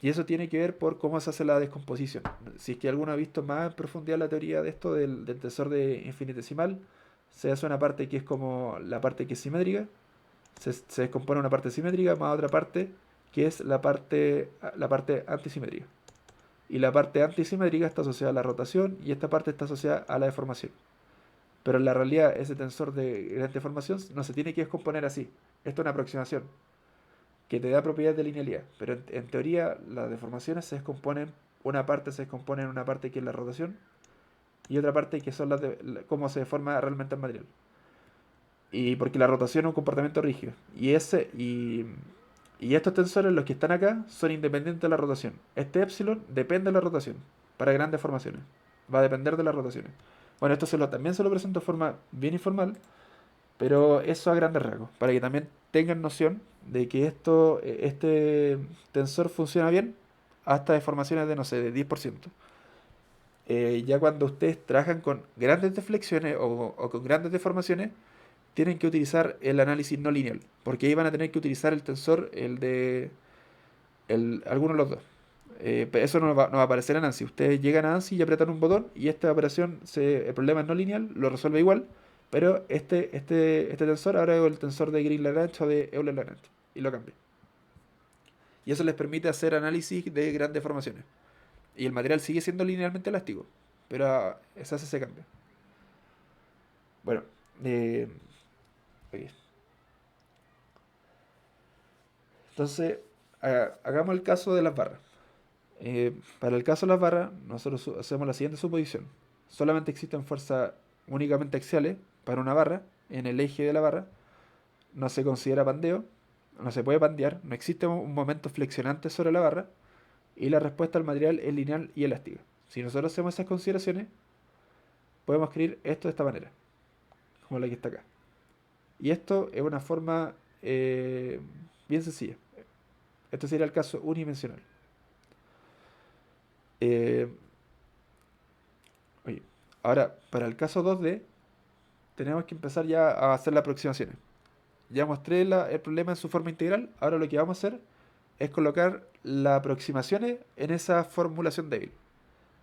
Y eso tiene que ver por cómo se hace la descomposición. Si es que alguno ha visto más en profundidad la teoría de esto del tensor de infinitesimal, se hace una parte que es como la parte que es simétrica, se descompone una parte simétrica más otra parte que es la parte antisimétrica. Y la parte antisimétrica está asociada a la rotación y esta parte está asociada a la deformación. Pero en la realidad ese tensor de gran deformación no se tiene que descomponer así. Esto es una aproximación que te da propiedades de linealidad. Pero en teoría las deformaciones se descomponen, una parte se descompone en una parte que es la rotación y otra parte que son cómo se deforma realmente el material. Y porque la rotación es un comportamiento rígido. Y estos tensores, los que están acá, son independientes de la rotación. Este epsilon depende de la rotación para grandes formaciones. Va a depender de las rotaciones. Bueno, esto también se lo presento de forma bien informal, pero eso a grandes rasgos, para que también tengan noción de que este tensor funciona bien hasta deformaciones de, no sé, de 10%. Ya cuando ustedes trabajan con grandes deflexiones o con grandes deformaciones, tienen que utilizar el análisis no lineal, porque ahí van a tener que utilizar el tensor, alguno de los dos. Eso no va a aparecer en ANSI. Ustedes llegan a ANSI y apretan un botón y esta operación, el problema es no lineal, lo resuelve igual, pero este tensor ahora es el tensor de Green-Lagrange o de Euler-Lagrange y lo cambia. Y eso les permite hacer análisis de grandes deformaciones. Y el material sigue siendo linealmente elástico, pero se hace ese cambio. Bueno, eh, ok. Entonces, hagamos el caso de las barras. Para el caso de las barras, nosotros hacemos la siguiente suposición. Solamente existen fuerzas únicamente axiales para una barra en el eje de la barra. No se considera pandeo, no se puede pandear, no existe un momento flexionante sobre la barra y la respuesta al material es lineal y elástica. Si nosotros hacemos esas consideraciones, podemos escribir esto de esta manera, como la que está acá. Y esto es una forma bien sencilla. Esto sería el caso unidimensional. Eh, Oye, ahora, para el caso 2D, tenemos que empezar ya a hacer las aproximaciones. Ya mostré el problema en su forma integral, ahora lo que vamos a hacer es colocar las aproximaciones en esa formulación débil.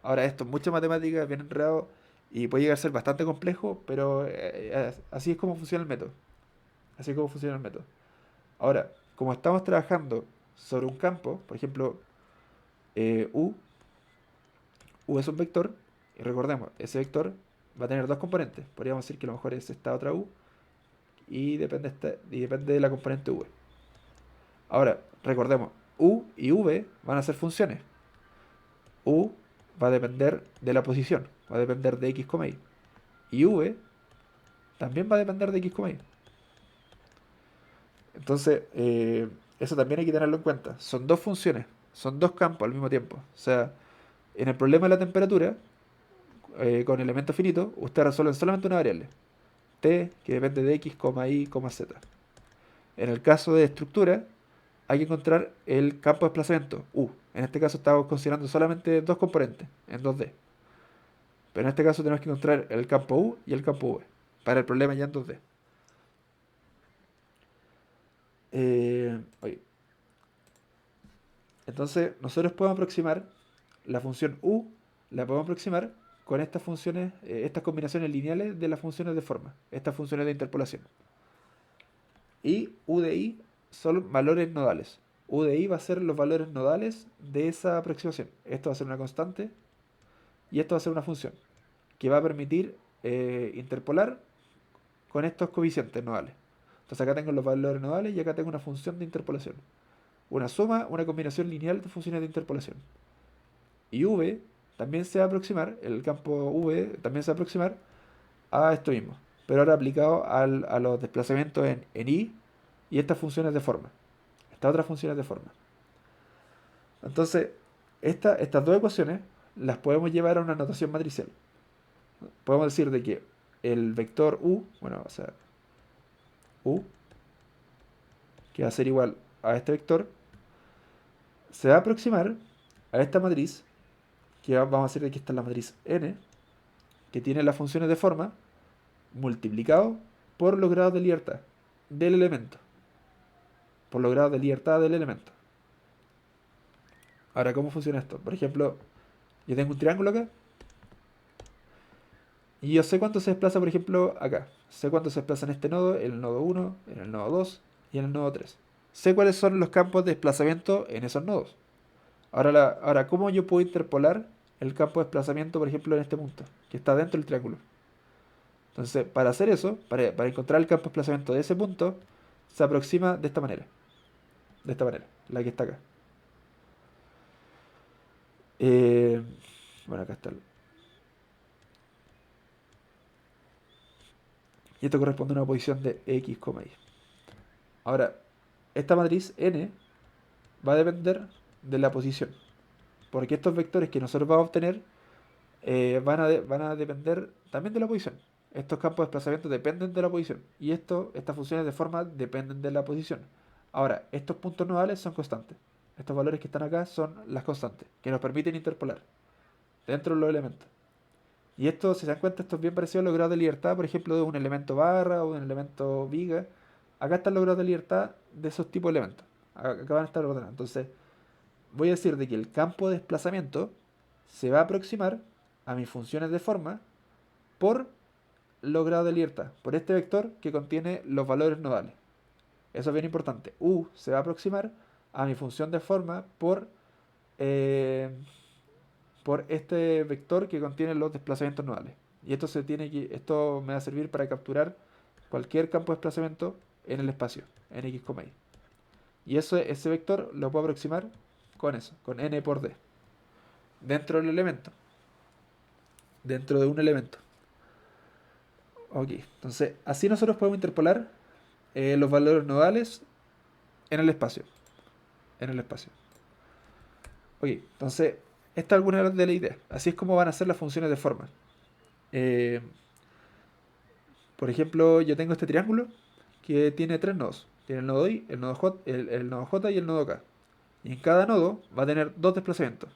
Ahora esto es mucha matemática, bien enredado y puede llegar a ser bastante complejo, pero así es como funciona el método. Así es como funciona el método. Ahora, como estamos trabajando sobre un campo, por ejemplo, U, U es un vector, y recordemos, ese vector va a tener dos componentes. Podríamos decir que a lo mejor es esta otra U, y depende de la componente V. Ahora, recordemos, U y V van a ser funciones. U va a depender de la posición, va a depender de x, y. Y V también va a depender de x, y. Entonces, eso también hay que tenerlo en cuenta. Son dos funciones, son dos campos al mismo tiempo. O sea, en el problema de la temperatura, con elementos finitos, usted resuelve solamente una variable, t, que depende de x, y, z. En el caso de estructura, hay que encontrar el campo de desplazamiento, u. En este caso estamos considerando solamente dos componentes, en 2D. Pero en este caso tenemos que encontrar el campo u y el campo v, para el problema ya en 2D. Oye, entonces nosotros podemos aproximar la función u, la podemos aproximar con estas funciones, estas combinaciones lineales de las funciones de forma, estas funciones de interpolación. Y u de i son valores nodales. U de i va a ser los valores nodales de esa aproximación. Esto va a ser una constante y esto va a ser una función que va a permitir interpolar con estos coeficientes nodales. Entonces acá tengo los valores nodales y acá tengo una función de interpolación. Una suma, una combinación lineal de funciones de interpolación. Y v también se va a aproximar, el campo v también se va a aproximar a esto mismo, pero ahora aplicado a los desplazamientos en i y estas funciones de forma, estas otras funciones de forma. Entonces, estas dos ecuaciones las podemos llevar a una notación matricial. Podemos decir de que el vector u, bueno, o sea, u, que va a ser igual a este vector, se va a aproximar a esta matriz, que vamos a decir de que esta es la matriz n, que tiene las funciones de forma, multiplicado por los grados de libertad del elemento. Por los grados de libertad del elemento. Ahora, ¿cómo funciona esto? Por ejemplo, yo tengo un triángulo acá. Y yo sé cuánto se desplaza, por ejemplo, acá. Sé cuánto se desplaza en este nodo, en el nodo 1, en el nodo 2 y en el nodo 3. Sé cuáles son los campos de desplazamiento en esos nodos. Ahora, ¿cómo yo puedo interpolar el campo de desplazamiento, por ejemplo, en este punto, que está dentro del triángulo? Entonces, para hacer eso, para encontrar el campo de desplazamiento de ese punto, se aproxima de esta manera. De esta manera, la que está acá. Eh, bueno, acá está. Y esto corresponde a una posición de x, y. Ahora, esta matriz n va a depender de la posición. Porque estos vectores que nosotros vamos a obtener van a depender también de la posición. Estos campos de desplazamiento dependen de la posición. Y estas funciones de forma dependen de la posición. Ahora, estos puntos nodales son constantes. Estos valores que están acá son las constantes, que nos permiten interpolar dentro de los elementos. Y esto, si se dan cuenta, esto es bien parecido a los grados de libertad, por ejemplo, de un elemento barra o de un elemento viga. Acá están los grados de libertad de esos tipos de elementos. Acá van a estar ordenados. Entonces, voy a decir de que el campo de desplazamiento se va a aproximar a mis funciones de forma por los grados de libertad, por este vector que contiene los valores nodales. Eso es bien importante. U se va a aproximar a mi función de forma eh, por este vector que contiene los desplazamientos nodales. Y esto me va a servir para capturar cualquier campo de desplazamiento en el espacio, en x, y. Y ese vector lo puedo aproximar con eso, con n por d, dentro del elemento, dentro de un elemento. Ok, entonces así nosotros podemos interpolar los valores nodales en el espacio. En el espacio. Ok, entonces esta es alguna de las ideas. Así es como van a ser las funciones de forma. Eh, por ejemplo, yo tengo este triángulo que tiene tres nodos. Tiene el nodo I, el nodo J, el nodo J y el nodo K. Y en cada nodo va a tener dos desplazamientos.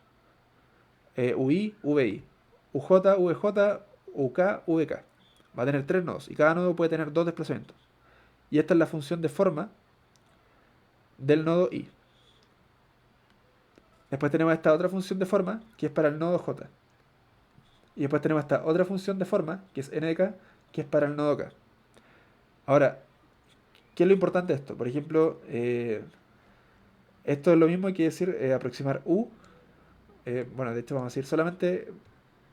UI, VI. UJ, VJ, UK, VK. Va a tener tres nodos y cada nodo puede tener dos desplazamientos. Y esta es la función de forma del nodo I. Después tenemos esta otra función de forma que es para el nodo J. Y después tenemos esta otra función de forma que es n de k, que es para el nodo K. Ahora, ¿qué es lo importante de esto? Por ejemplo, esto es lo mismo que decir aproximar U bueno, de hecho vamos a decir solamente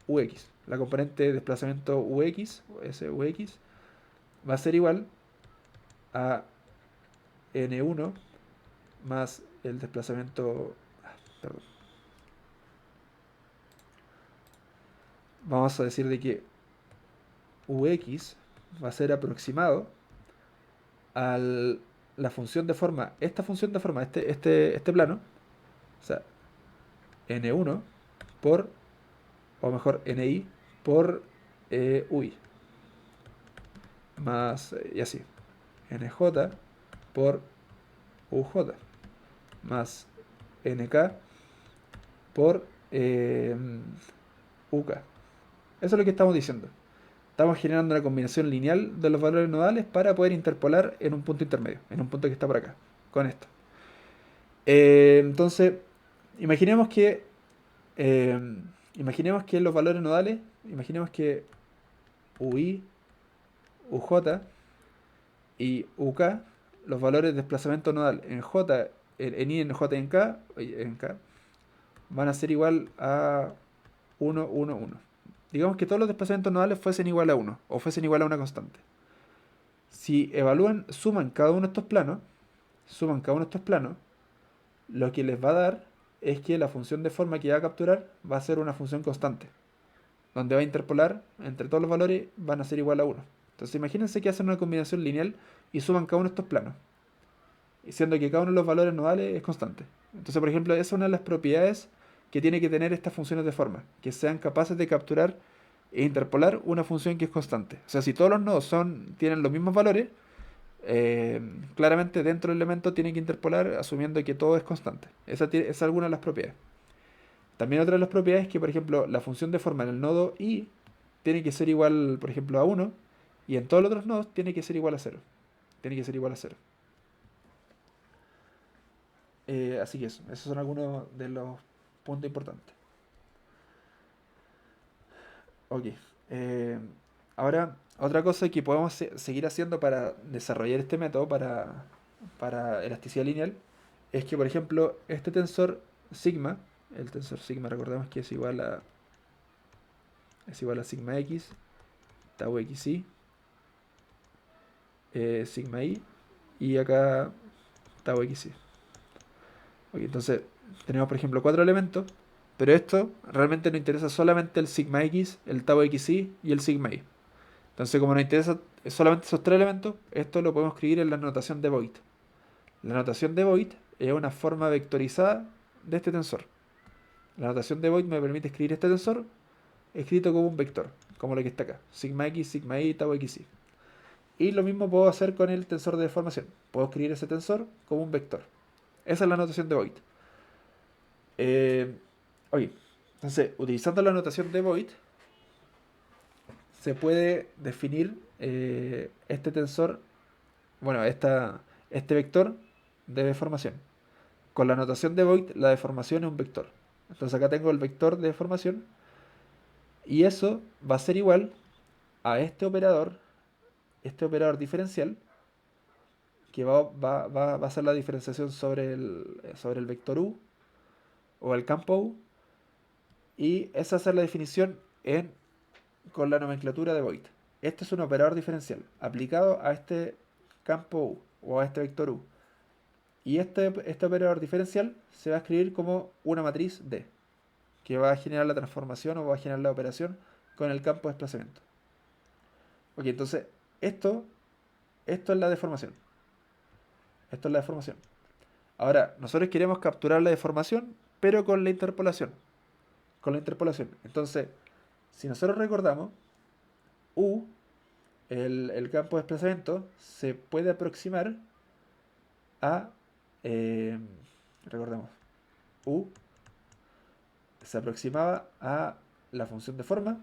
ux. La componente de desplazamiento ux, ese ux, va a ser igual a n1 más el desplazamiento... Perdón. Vamos a decir de que ux va a ser aproximado a la función de forma, esta función de forma, este plano, o sea, n1 por, o mejor, ni por ui, más, y así, nj por uj, más nk por uk. Eso es lo que estamos diciendo. Estamos generando una combinación lineal de los valores nodales para poder interpolar en un punto intermedio, en un punto que está por acá, con esto. Entonces, imaginemos que eh, imaginemos que los valores nodales, imaginemos que UI, UJ y UK, los valores de desplazamiento nodal en J, en I, en J y en K, van a ser igual a 1, 1, 1. Digamos que todos los desplazamientos nodales fuesen igual a 1 o fuesen igual a una constante. Si evalúan, suman cada uno de estos planos, lo que les va a dar es que la función de forma que va a capturar va a ser una función constante, donde va a interpolar entre todos los valores van a ser igual a 1. Entonces imagínense que hacen una combinación lineal y suman cada uno de estos planos, siendo que cada uno de los valores nodales es constante. Entonces, por ejemplo, esa es una de las propiedades que tiene que tener estas funciones de forma, que sean capaces de capturar e interpolar una función que es constante. O sea, si todos los nodos tienen los mismos valores, claramente dentro del elemento tiene que interpolar asumiendo que todo es constante. Esa es alguna de las propiedades. También otra de las propiedades es que, por ejemplo, la función de forma en el nodo i tiene que ser igual, por ejemplo, a 1, y en todos los otros nodos tiene que ser igual a 0. Tiene que ser igual a 0. Así que eso, esos son algunos de los puntos importantes. Ok. eh, Ahora, otra cosa que podemos seguir haciendo para desarrollar este método para elasticidad lineal es que, por ejemplo, este tensor sigma, el tensor sigma, recordemos que es igual a sigma x, tau xi, sigma i, y acá tau xi. Ok, entonces, tenemos, por ejemplo, cuatro elementos, pero esto realmente nos interesa solamente el sigma x, el tau xi y el sigma i. Entonces, como nos interesa solamente esos tres elementos, esto lo podemos escribir en la notación de Voigt. La notación de Voigt es una forma vectorizada de este tensor. La notación de Voigt me permite escribir este tensor escrito como un vector, como lo que está acá. Sigma x, sigma y, tau xi. Y lo mismo puedo hacer con el tensor de deformación. Puedo escribir ese tensor como un vector. Esa es la notación de Voigt. Eh, Oye, entonces, utilizando la notación de Voigt, se puede definir este tensor, bueno, este vector de deformación. Con la notación de Voigt, la deformación es un vector. Entonces acá tengo el vector de deformación y eso va a ser igual a este operador diferencial, que va a ser la diferenciación sobre el vector u o el campo u, y esa va a ser la definición con la nomenclatura de Voigt. Este es un operador diferencial aplicado a este campo u o a este vector u. Y este operador diferencial se va a escribir como una matriz D, que va a generar la transformación o va a generar la operación con el campo de desplazamiento. Ok, entonces esto, esto es la deformación. Esto es la deformación. Ahora, nosotros queremos capturar la deformación, pero con la interpolación. Con la interpolación. Entonces, si nosotros recordamos, U, el campo de desplazamiento, se puede aproximar a... eh, recordemos, U se aproximaba a la función de forma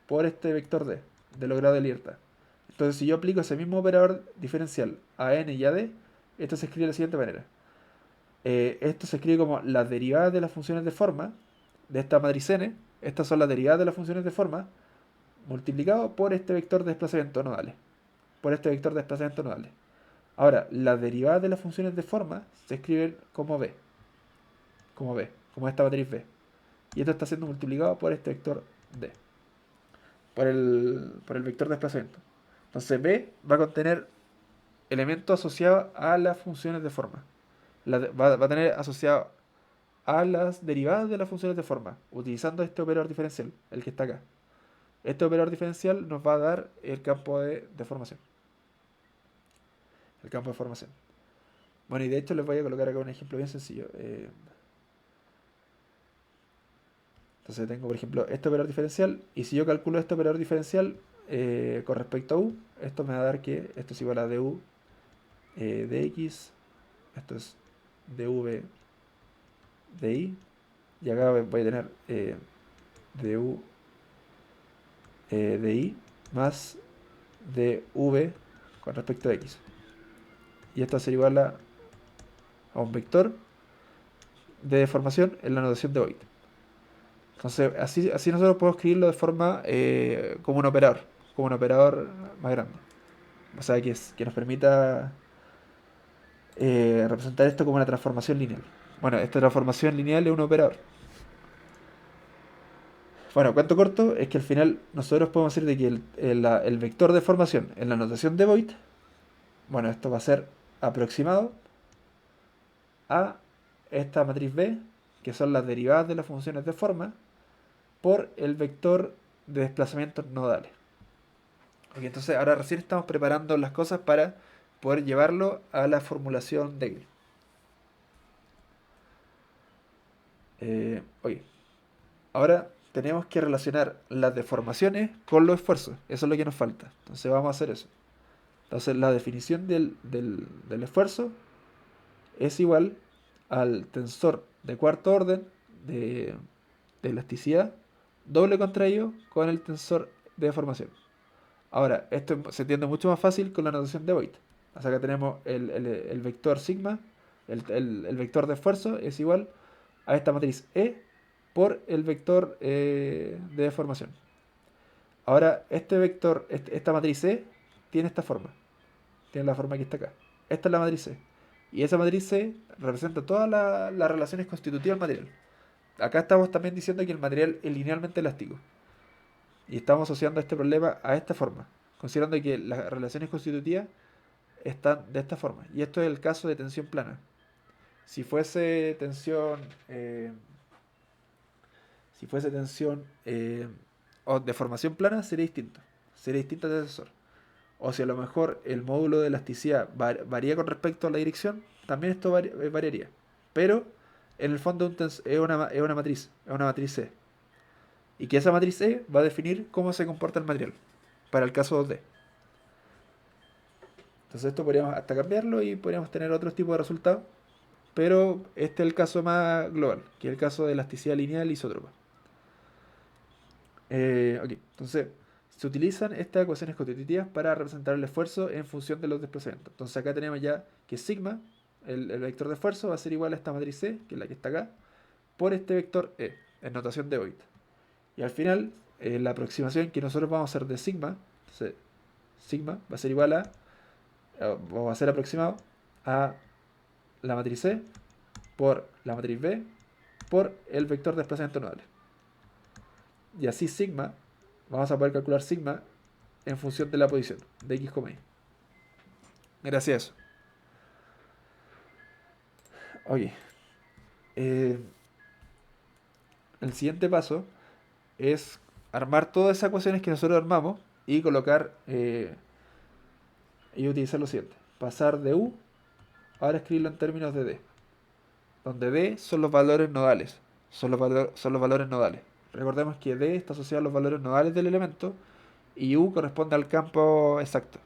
por este vector D, de los grados de libertad. Entonces, si yo aplico ese mismo operador diferencial a n y a d, esto se escribe de la siguiente manera. Esto se escribe como las derivadas de las funciones de forma de esta matriz n. Estas son las derivadas de las funciones de forma multiplicado por este vector de desplazamiento nodales. Por este vector de desplazamiento nodales. Ahora, las derivadas de las funciones de forma se escriben como b. Como esta matriz b. Y esto está siendo multiplicado por este vector D, por el vector de desplazamiento. Entonces B va a contener elementos asociados a las funciones de forma. Va a tener asociado a las derivadas de las funciones de forma, utilizando este operador diferencial, el que está acá. Este operador diferencial nos va a dar el campo de deformación. El campo de formación. Bueno, y de hecho les voy a colocar acá un ejemplo bien sencillo. Entonces tengo, por ejemplo, este operador diferencial. Y si yo calculo este operador diferencial con respecto a u, esto me va a dar que esto es igual a du de x. Esto es dv de i. Y acá voy a tener du de i más dv con respecto a x. Y esto va a ser igual a un vector de deformación en la notación de Voigt. Entonces, así nosotros podemos escribirlo de forma como un operador más grande. O sea, que nos permita representar esto como una transformación lineal. Bueno, esta transformación lineal es un operador. Bueno, cuento corto es que al final nosotros podemos decir de que el vector de formación en la notación de Voigt, bueno, esto va a ser aproximado a esta matriz B, que son las derivadas de las funciones de forma, por el vector de desplazamientos nodales. Ok, entonces ahora recién estamos preparando las cosas para poder llevarlo a la formulación de Euler. Oye, ahora tenemos que relacionar las deformaciones con los esfuerzos. Eso es lo que nos falta. Entonces vamos a hacer eso. Entonces la definición del esfuerzo es igual al tensor de cuarto orden de, de elasticidad doble contraído con el tensor de deformación. Ahora, esto se entiende mucho más fácil con la notación de Voigt. O sea, que tenemos el vector sigma, el vector de esfuerzo es igual a esta matriz E por el vector de deformación. Ahora, este vector, esta matriz E tiene esta forma. Tiene la forma que está acá. Esta es la matriz E. Y esa matriz E representa todas las relaciones constitutivas del material. Acá estamos también diciendo que el material es linealmente elástico. Y estamos asociando este problema a esta forma, considerando que las relaciones constitutivas están de esta forma. Y esto es el caso de tensión plana. Si fuese tensión, si fuese tensión o deformación plana, sería distinto. Sería distinto al tensor. O si a lo mejor el módulo de elasticidad varía con respecto a la dirección, también esto variaría. Pero en el fondo es una matriz C. Y que esa matriz E va a definir cómo se comporta el material para el caso 2D. Entonces esto podríamos hasta cambiarlo y podríamos tener otro tipo de resultados. Pero este es el caso más global, que es el caso de elasticidad lineal isótropa. Ok, entonces se utilizan estas ecuaciones constitutivas para representar el esfuerzo en función de los desplazamientos. Entonces acá tenemos ya que sigma, el vector de esfuerzo, va a ser igual a esta matriz C, que es la que está acá, por este vector E, en notación de Voigt. Y al final, la aproximación que nosotros vamos a hacer de sigma, entonces, sigma va a ser igual o va a ser aproximado a la matriz C por la matriz B por el vector de desplazamiento nodal. Y así sigma, vamos a poder calcular sigma en función de la posición de x, y. Gracias a eso. Oye, eh, el siguiente paso es armar todas esas ecuaciones que nosotros armamos y colocar y utilizar lo siguiente. Pasar de u, ahora escribirlo en términos de d. Donde d son los valores nodales. Son los valores nodales. Recordemos que d está asociado a los valores nodales del elemento y u corresponde al campo exacto.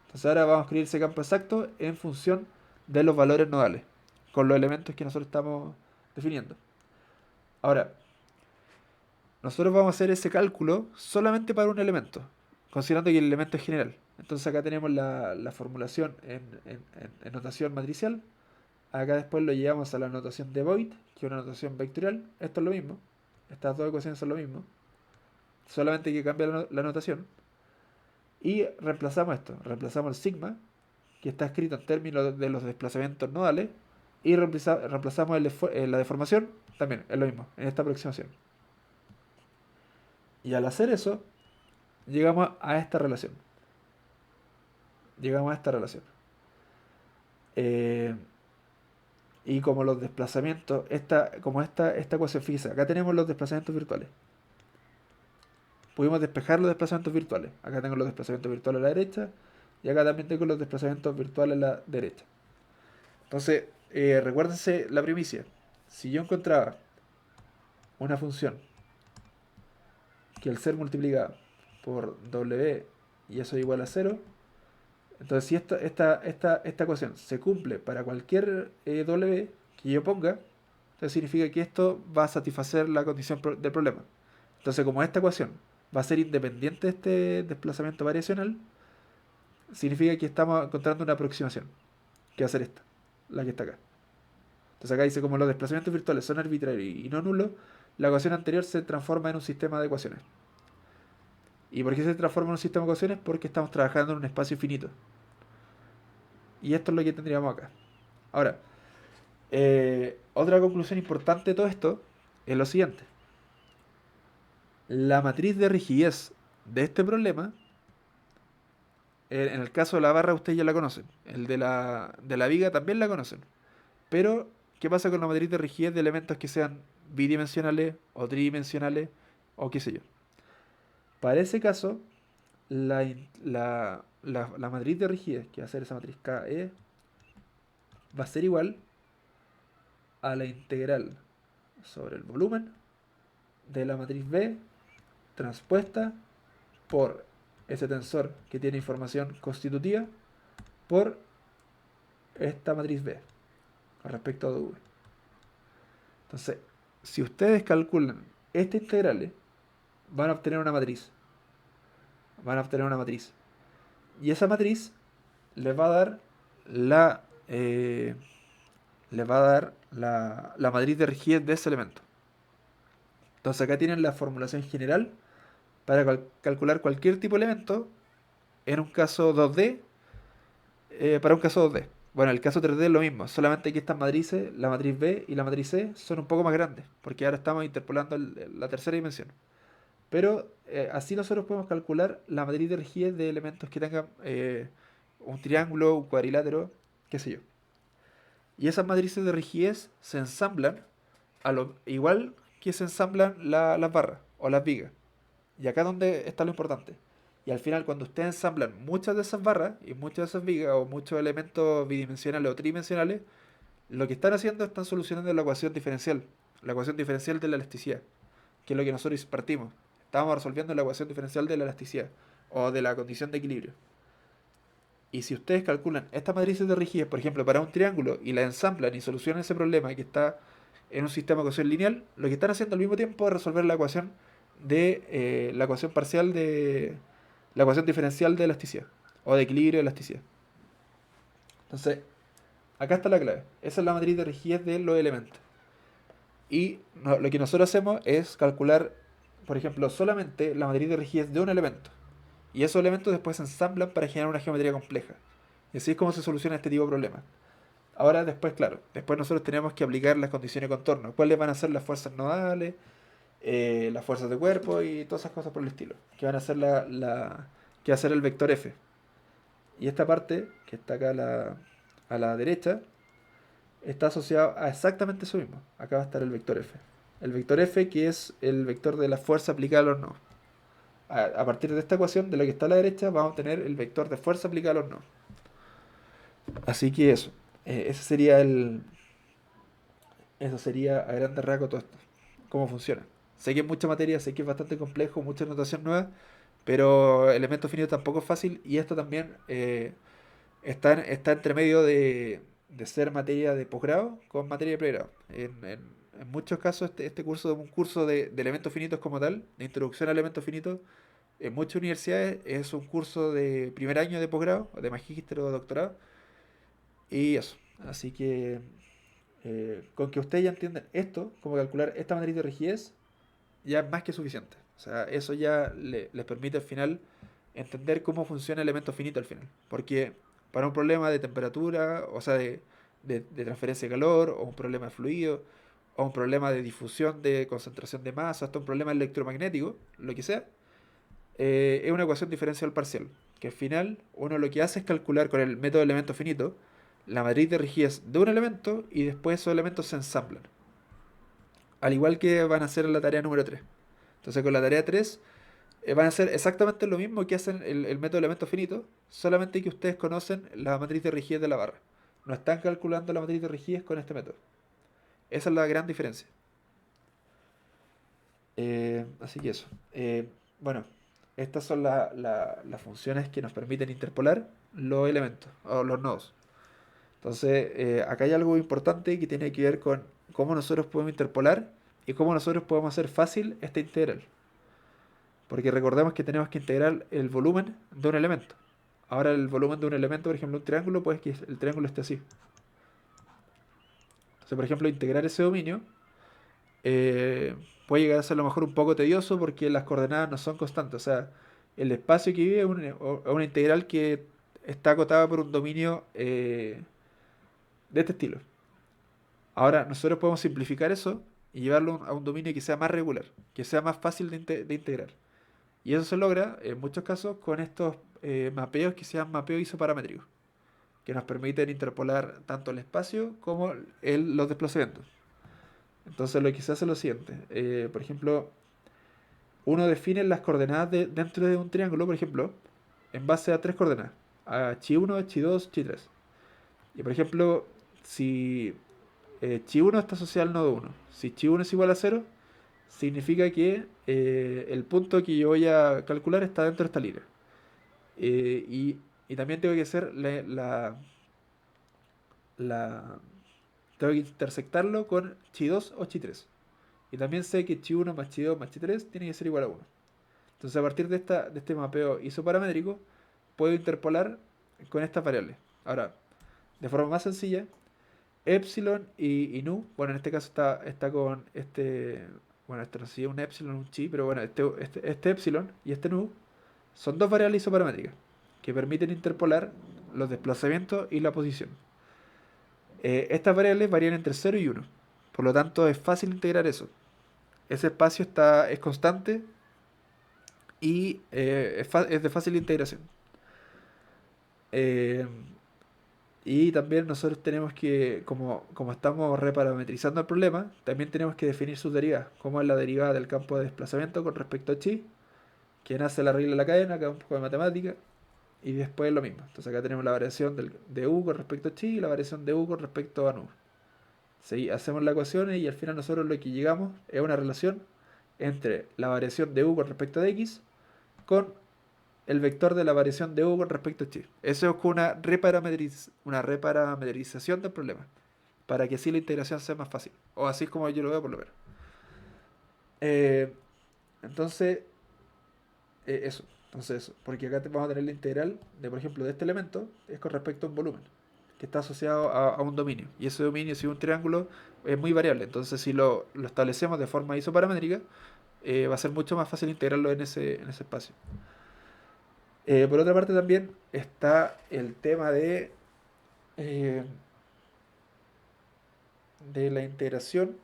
Entonces ahora vamos a escribir ese campo exacto en función de los valores nodales, con los elementos que nosotros estamos definiendo. Ahora, nosotros vamos a hacer ese cálculo solamente para un elemento, considerando que el elemento es general. Entonces acá tenemos la formulación en notación matricial. Acá después lo llevamos a la notación de Voigt, que es una notación vectorial. Esto es lo mismo. Estas dos ecuaciones son lo mismo. Solamente que cambia la notación. Y reemplazamos esto. Reemplazamos el sigma, que está escrito en términos de los desplazamientos nodales. Y reemplazamos la deformación, también es lo mismo, en esta aproximación. Y al hacer eso, llegamos a esta relación. Llegamos a esta relación. Eh, y como los desplazamientos, esta ecuación, fíjese, acá tenemos los desplazamientos virtuales. Pudimos despejar los desplazamientos virtuales. Acá tengo los desplazamientos virtuales a la derecha y acá también tengo los desplazamientos virtuales a la derecha. Entonces, recuérdense la primicia. Si yo encontraba una función que al ser multiplicada por w y eso es igual a cero, entonces si esta ecuación se cumple para cualquier w que yo ponga, entonces significa que esto va a satisfacer la condición del problema. Entonces como esta ecuación va a ser independiente de este desplazamiento variacional, significa que estamos encontrando una aproximación, que va a ser esta, la que está acá. Entonces acá dice como los desplazamientos virtuales son arbitrarios y no nulos, la ecuación anterior se transforma en un sistema de ecuaciones. ¿Y por qué se transforma en un sistema de ecuaciones? Porque estamos trabajando en un espacio finito. Y esto es lo que tendríamos acá. Ahora, otra conclusión importante de todo esto es lo siguiente. La matriz de rigidez de este problema, en el caso de la barra ustedes ya la conocen, el de la viga también la conocen. Pero, ¿qué pasa con la matriz de rigidez de elementos que sean bidimensionales o tridimensionales o qué sé yo? Para ese caso, la matriz de rigidez, que va a ser esa matriz KE, va a ser igual a la integral sobre el volumen de la matriz B transpuesta por ese tensor que tiene información constitutiva por esta matriz B con respecto a W. Entonces, si ustedes calculan estas integrales, van a obtener una matriz. Van a obtener una matriz. Y esa matriz les va a dar la la matriz de rigidez de ese elemento. Entonces acá tienen la formulación general para calcular cualquier tipo de elemento en un caso 2D, para un caso 2D. Bueno, el caso 3D es lo mismo, solamente que estas matrices, la matriz B y la matriz C, son un poco más grandes, porque ahora estamos interpolando la tercera dimensión. Pero así nosotros podemos calcular la matriz de rigidez de elementos que tengan un triángulo, un cuadrilátero, qué sé yo. Y esas matrices de rigidez se ensamblan igual que se ensamblan las barras o las vigas. Y acá es donde está lo importante. Y al final, cuando ustedes ensamblan muchas de esas barras y muchas de esas vigas o muchos elementos bidimensionales o tridimensionales, lo que están haciendo es están solucionando la ecuación diferencial de la elasticidad, que es lo que nosotros partimos. Estábamos resolviendo la ecuación diferencial de la elasticidad o de la condición de equilibrio. Y si ustedes calculan estas matrices de rigidez, por ejemplo, para un triángulo y la ensamblan y solucionan ese problema que está en un sistema de ecuación lineal, lo que están haciendo al mismo tiempo es resolver la ecuación parcial de la ecuación diferencial de elasticidad o de equilibrio de elasticidad. Entonces, acá está la clave. Esa es la matriz de rigidez de los elementos. Y lo que nosotros hacemos es calcular, por ejemplo, solamente la matriz de rigidez de un elemento. Y esos elementos después se ensamblan para generar una geometría compleja. Y así es como se soluciona este tipo de problemas. Ahora, después, claro, después nosotros tenemos que aplicar las condiciones de contorno. ¿Cuáles van a ser las fuerzas nodales, las fuerzas de cuerpo y todas esas cosas por el estilo? Que van a ser que va a ser el vector F. Y esta parte, que está acá a la derecha, está asociado a exactamente eso mismo. Acá va a estar el vector F. El vector F, que es el vector de la fuerza aplicada a los nodos. A partir de esta ecuación, de lo que está a la derecha, vamos a tener el vector de fuerza aplicada a los nodos. Así que eso. Ese sería eso sería a grandes rasgos todo esto. Cómo funciona. Sé que es mucha materia, sé que es bastante complejo, mucha notación nueva, pero elementos finitos tampoco es fácil y esto también está entre medio de ser materia de posgrado con materia de pregrado. En muchos casos este curso es un curso de elementos finitos como tal, de introducción a elementos finitos. En muchas universidades es un curso de primer año de posgrado, de magíster o de doctorado, y eso. Así que con que ustedes ya entiendan esto, cómo calcular esta matriz de rigidez, ya es más que suficiente. O sea, eso ya les permite al final entender cómo funciona el elemento finito al final. Porque para un problema de temperatura, o sea, de transferencia de calor, o un problema de fluido, a un problema de difusión de concentración de masa, hasta un problema electromagnético, lo que sea, es una ecuación diferencial parcial. Que al final uno lo que hace es calcular con el método de elemento finito la matriz de rigidez de un elemento y después esos elementos se ensamblan. Al igual que van a hacer en la tarea número 3. Entonces con la tarea 3 van a hacer exactamente lo mismo que hacen el método de elemento finito, solamente que ustedes conocen la matriz de rigidez de la barra. No están calculando la matriz de rigidez con este método. Esa es la gran diferencia. Así que eso. Bueno, estas son las funciones que nos permiten interpolar los elementos o los nodos. Entonces, acá hay algo importante que tiene que ver con cómo nosotros podemos interpolar y cómo nosotros podemos hacer fácil esta integral. Porque recordemos que tenemos que integrar el volumen de un elemento. Ahora el volumen de un elemento, por ejemplo, un triángulo, pues que el triángulo esté así. Entonces, por ejemplo, integrar ese dominio puede llegar a ser a lo mejor un poco tedioso porque las coordenadas no son constantes. O sea, el espacio que vive es una integral que está acotada por un dominio de este estilo. Ahora, nosotros podemos simplificar eso y llevarlo a un dominio que sea más regular, que sea más fácil de integrar. Y eso se logra, en muchos casos, con estos mapeos que sean mapeos isoparamétricos, que nos permiten interpolar tanto el espacio como los desplazamientos. Entonces lo que se hace es lo siguiente. Por ejemplo, uno define las coordenadas dentro de un triángulo, por ejemplo, en base a tres coordenadas. A chi1, chi2, chi3. Y por ejemplo, si chi1 está asociado al nodo 1, si chi1 es igual a 0, significa que el punto que yo voy a calcular está dentro de esta línea. Y también tengo que hacer la- tengo que intersectarlo con chi2 o chi3. Y también sé que chi1 más chi2 más chi3 tiene que ser igual a 1. Entonces a partir de este mapeo isoparamétrico puedo interpolar con estas variables. Ahora, de forma más sencilla, epsilon y nu, bueno, en este caso está con este, bueno, este no sé si es un epsilon o un chi, pero bueno, este epsilon y este nu son dos variables isoparamétricas que permiten interpolar los desplazamientos y la posición. Estas variables varían entre 0 y 1, por lo tanto es fácil integrar eso. Ese espacio es constante y es de fácil integración. Eh, y también nosotros tenemos que, como estamos reparametrizando el problema, también tenemos que definir sus derivas, como es la derivada del campo de desplazamiento con respecto a chi, que nace la regla de la cadena, acá un poco de matemática, y después lo mismo. Entonces acá tenemos la variación de u con respecto a chi y la variación de u con respecto a nu. Sí, hacemos las ecuaciones y al final nosotros lo que llegamos es una relación entre la variación de u con respecto a x con el vector de la variación de u con respecto a chi. Eso es una reparametrización del problema, para que así la integración sea más fácil. O así es como yo lo veo por lo menos. Eh, entonces, eso. Entonces eso. Porque acá vamos a tener la integral de, por ejemplo, de este elemento, es con respecto a un volumen, que está asociado a un dominio. Y ese dominio, si es un triángulo, es muy variable. Entonces, si lo establecemos de forma isoparamétrica, va a ser mucho más fácil integrarlo en ese espacio. Por otra parte también está el tema eh, de la integración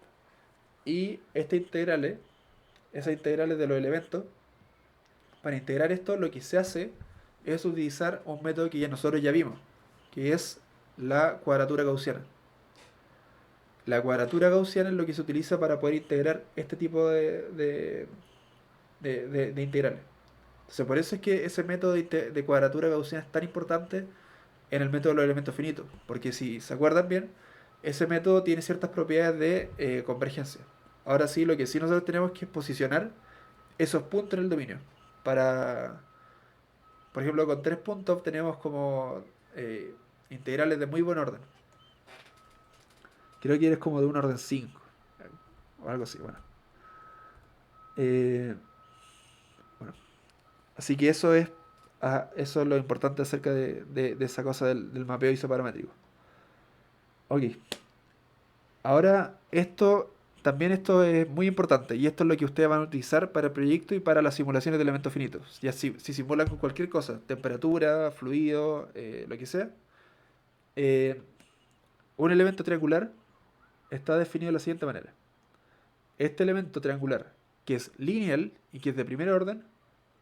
y esas integrales de los elementos. Para integrar esto lo que se hace es utilizar un método que ya nosotros ya vimos, que es la cuadratura gaussiana. La cuadratura gaussiana es lo que se utiliza para poder integrar este tipo de integrales. Entonces por eso es que ese método de cuadratura gaussiana es tan importante en el método de los elementos finitos, porque si se acuerdan bien, ese método tiene ciertas propiedades de convergencia. Ahora sí, lo que sí nosotros tenemos que es posicionar esos puntos en el dominio. Para, por ejemplo, con tres puntos tenemos como integrales de muy buen orden. Creo que eres como de un orden 5 o algo así, bueno. Eh, bueno, así que eso es lo importante acerca de esa cosa del mapeo isoparamétrico. Ok, ahora, esto es muy importante y esto es lo que ustedes van a utilizar para el proyecto y para las simulaciones de elementos finitos. Ya si simulan con cualquier cosa, temperatura, fluido, lo que sea, eh, un elemento triangular está definido de la siguiente manera. este elemento triangular, que es lineal y que es de primer orden,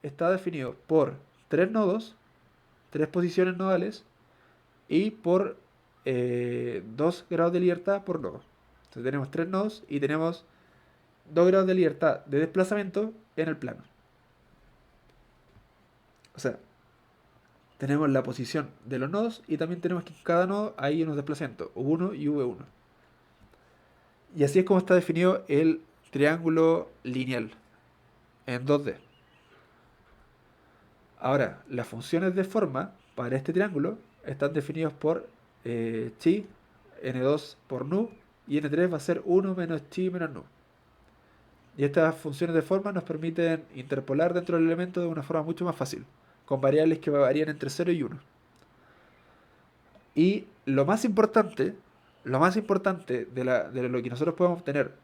está definido por tres nodos, tres posiciones nodales y por 2 grados de libertad por nodo. Entonces tenemos tres nodos y tenemos 2 grados de libertad de desplazamiento en el plano. O sea, tenemos la posición de los nodos y también tenemos que en cada nodo hay unos desplazamientos, U1 y V1. Y así es como está definido el triángulo lineal en 2D. Ahora, las funciones de forma para este triángulo están definidos por chi, n2 por nu, y n3 va a ser 1 menos chi menos nu. Y estas funciones de forma nos permiten interpolar dentro del elemento de una forma mucho más fácil, con variables que varían entre 0 y 1. Y lo más importante de lo que nosotros podemos obtener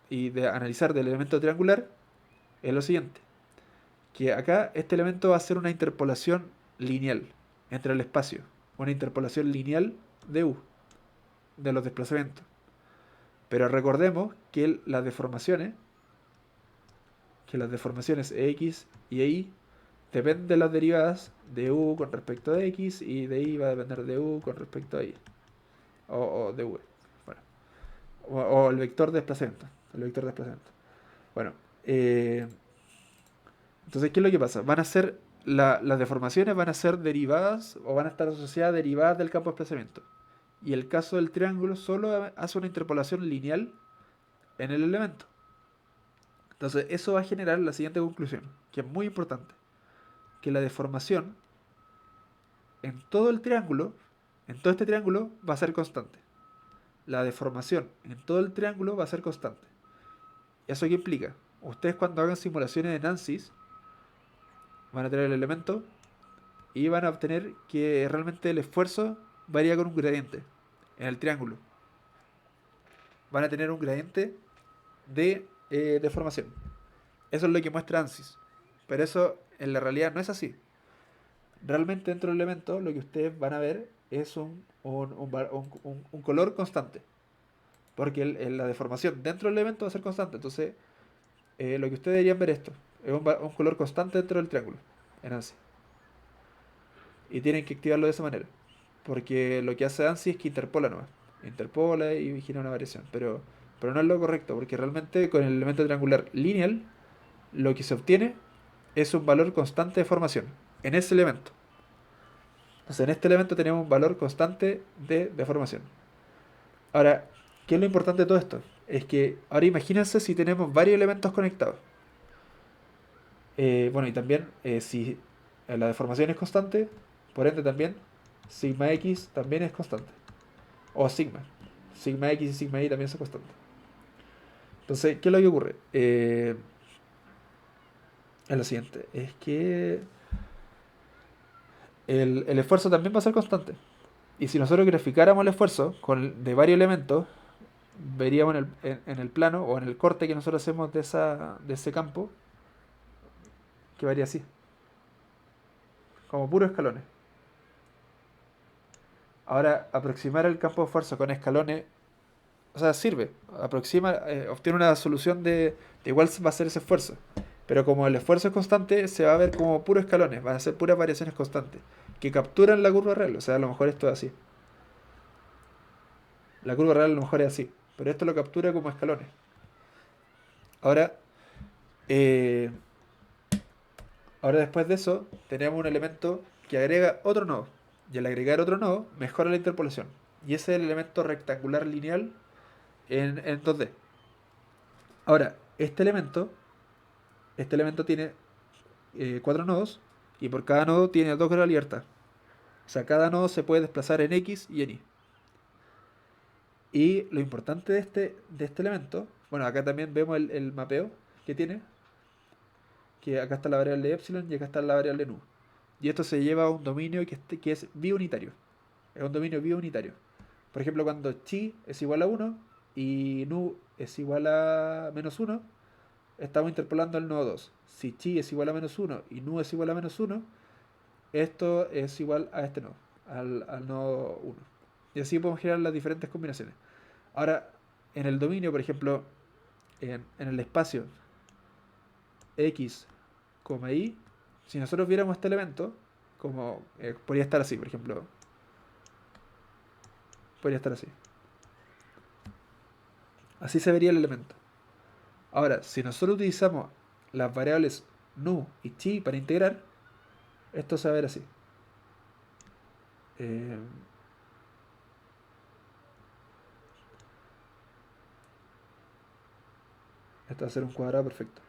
y de analizar del elemento triangular es lo siguiente, que acá este elemento va a ser una interpolación lineal entre el espacio, una interpolación lineal de u, de los desplazamientos. Pero recordemos que las deformaciones x y y dependen de las derivadas de u con respecto a x y de y va a depender de u con respecto a y. O de v. Bueno, o el vector de desplazamiento. El vector de desplazamiento. Bueno, entonces, ¿qué es lo que pasa? Las deformaciones van a ser derivadas o van a estar asociadas a derivadas del campo de desplazamiento. Y el caso del triángulo solo hace una interpolación lineal en el elemento. Entonces, eso va a generar la siguiente conclusión, que es muy importante. Que la deformación en todo el triángulo, en todo este triángulo, va a ser constante. La deformación en todo el triángulo va a ser constante. ¿Eso qué implica? Ustedes cuando hagan simulaciones de Nancy's van a tener el elemento y van a obtener que realmente el esfuerzo varía con un gradiente en el triángulo. Van a tener un gradiente de deformación. Eso es lo que muestra ANSYS. Pero eso en la realidad no es así. Realmente dentro del elemento lo que ustedes van a ver es un color constante. Porque la deformación dentro del elemento va a ser constante. Entonces, lo que ustedes deberían ver esto. Es un color constante dentro del triángulo. En ANSYS. Y tienen que activarlo de esa manera. Porque lo que hace ANSYS es que interpola nomás. Interpola y vigila una variación. Pero no es lo correcto. Porque realmente con el elemento triangular lineal, lo que se obtiene es un valor constante de formación. En ese elemento. Entonces en este elemento tenemos un valor constante de deformación. Ahora, ¿qué es lo importante de todo esto? Es que ahora imagínense si tenemos varios elementos conectados. Bueno, y también si la deformación es constante, por ende también sigma x también es constante. O sigma. Sigma x y sigma y también son constantes. Entonces, ¿qué es lo que ocurre? Es lo siguiente, es que el esfuerzo también va a ser constante. Y si nosotros graficáramos el esfuerzo de varios elementos, veríamos en el plano o en el corte que nosotros hacemos de ese campo, que varía así, como puros escalones. Ahora, aproximar el campo de esfuerzo con escalones, o sea, sirve, obtiene una solución de igual va a ser ese esfuerzo. Pero como el esfuerzo es constante, se va a ver como puros escalones, van a ser puras variaciones constantes, que capturan la curva real, o sea, a lo mejor esto es así. La curva real a lo mejor es así, pero esto lo captura como escalones. Ahora, eh, ahora después de eso, tenemos un elemento que agrega otro nodo. Y al agregar otro nodo, mejora la interpolación. Y ese es el elemento rectangular lineal en 2D. Ahora, este elemento tiene 4 nodos y por cada nodo tiene 2 grados de libertad. O sea, cada nodo se puede desplazar en X y en Y. Y lo importante de este elemento, bueno, acá también vemos el mapeo que tiene, que acá está la variable epsilon y acá está la variable nu. Y esto se lleva a un dominio que es biunitario. Es un dominio biunitario. Por ejemplo, cuando chi es igual a 1 y nu es igual a -1, estamos interpolando el nodo 2. Si chi es igual a -1 y nu es igual a -1, esto es igual a este nodo, al nodo 1. Y así podemos generar las diferentes combinaciones. Ahora, en el dominio, por ejemplo, en el espacio x, y, si nosotros viéramos este elemento, como podría estar así, por ejemplo, podría estar así. Así se vería el elemento. Ahora, si nosotros utilizamos las variables nu y chi para integrar, esto se va a ver así. Eh, Esto va a ser un cuadrado perfecto.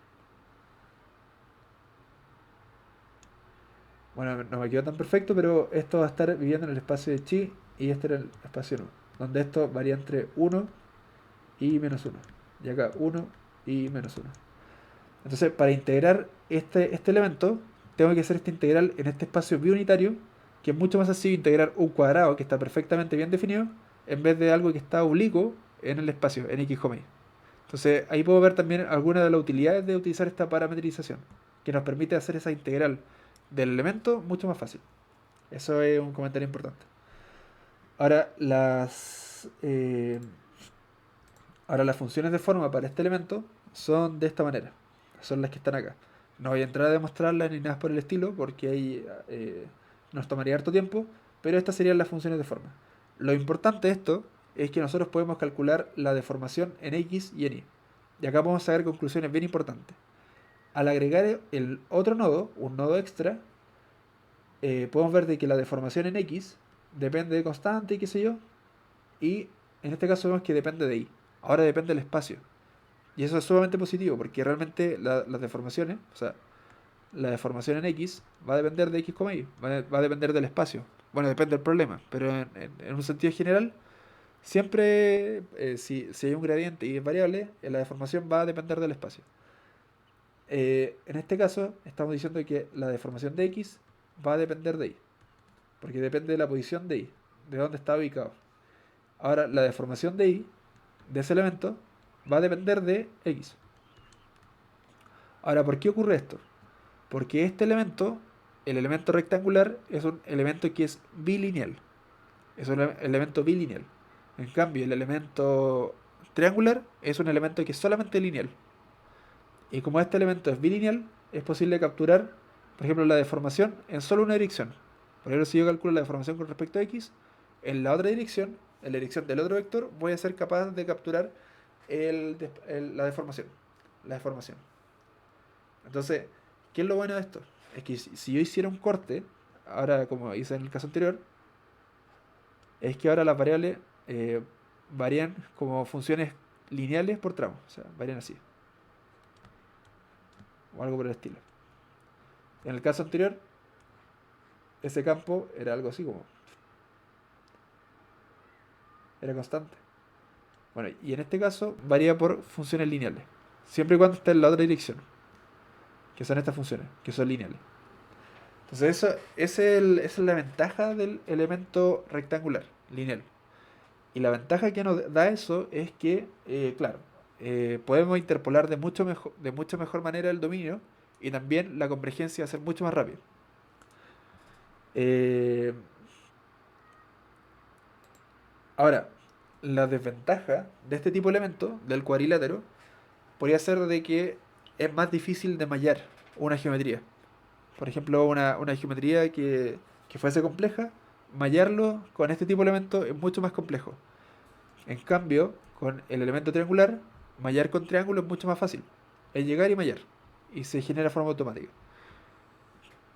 Bueno, no me quedó tan perfecto, pero esto va a estar viviendo en el espacio de chi y este en el espacio nu, donde esto varía entre 1 y menos 1. Y acá 1 y menos 1. Entonces, para integrar este elemento, tengo que hacer esta integral en este espacio biunitario, que es mucho más sencillo integrar un cuadrado que está perfectamente bien definido, en vez de algo que está oblicuo en el espacio, en x, y. Entonces, ahí puedo ver también algunas de las utilidades de utilizar esta parametrización, que nos permite hacer esa integral del elemento mucho más fácil. Eso es un comentario importante. Ahora, ahora las funciones de forma para este elemento son de esta manera. Son las que están acá. No voy a entrar a demostrarlas ni nada por el estilo porque ahí nos tomaría harto tiempo, pero estas serían las funciones de forma. Lo importante de esto es que nosotros podemos calcular la deformación en x y en y. Y acá podemos sacar conclusiones bien importantes. Al agregar el otro nodo, un nodo extra, podemos ver de que la deformación en x depende de constante y qué sé yo, y en este caso vemos que depende de y. Ahora depende del espacio. Y eso es sumamente positivo porque realmente las deformaciones, o sea, la deformación en x va a depender de x, y, va a depender del espacio. Bueno, depende del problema, pero en un sentido general, siempre si hay un gradiente y es variable, la deformación va a depender del espacio. En este caso, estamos diciendo que la deformación de x va a depender de y, porque depende de la posición de y, de dónde está ubicado. Ahora, la deformación de y, de ese elemento, va a depender de x. Ahora, ¿por qué ocurre esto? Porque este elemento, el elemento rectangular, es un elemento que es bilineal. Es un elemento bilineal. En cambio, el elemento triangular es un elemento que es solamente lineal. Y como este elemento es bilineal, es posible capturar, por ejemplo, la deformación en solo una dirección. Por ejemplo, si yo calculo la deformación con respecto a x, en la otra dirección, en la dirección del otro vector, voy a ser capaz de capturar la deformación. La deformación. Entonces, ¿qué es lo bueno de esto? Es que si yo hiciera un corte, ahora como hice en el caso anterior, es que ahora las variables varían como funciones lineales por tramo. O sea, varían así. O algo por el estilo. En el caso anterior, ese campo era algo así como... Era constante. Bueno, y en este caso varía por funciones lineales. Siempre y cuando esté en la otra dirección. Que son estas funciones, que son lineales. Entonces esa es la ventaja del elemento rectangular, lineal. Y la ventaja que nos da eso es que, claro, podemos interpolar de mucho mejor manera el dominio y también la convergencia va a ser mucho más rápida. Eh, Ahora, la desventaja de este tipo de elemento, del cuadrilátero, podría ser de que es más difícil de mallar una geometría. Por ejemplo, una geometría que fuese compleja, mallarlo con este tipo de elemento es mucho más complejo. En cambio, con el elemento triangular, mallar con triángulo es mucho más fácil. Es llegar y mallar. Y se genera de forma automática.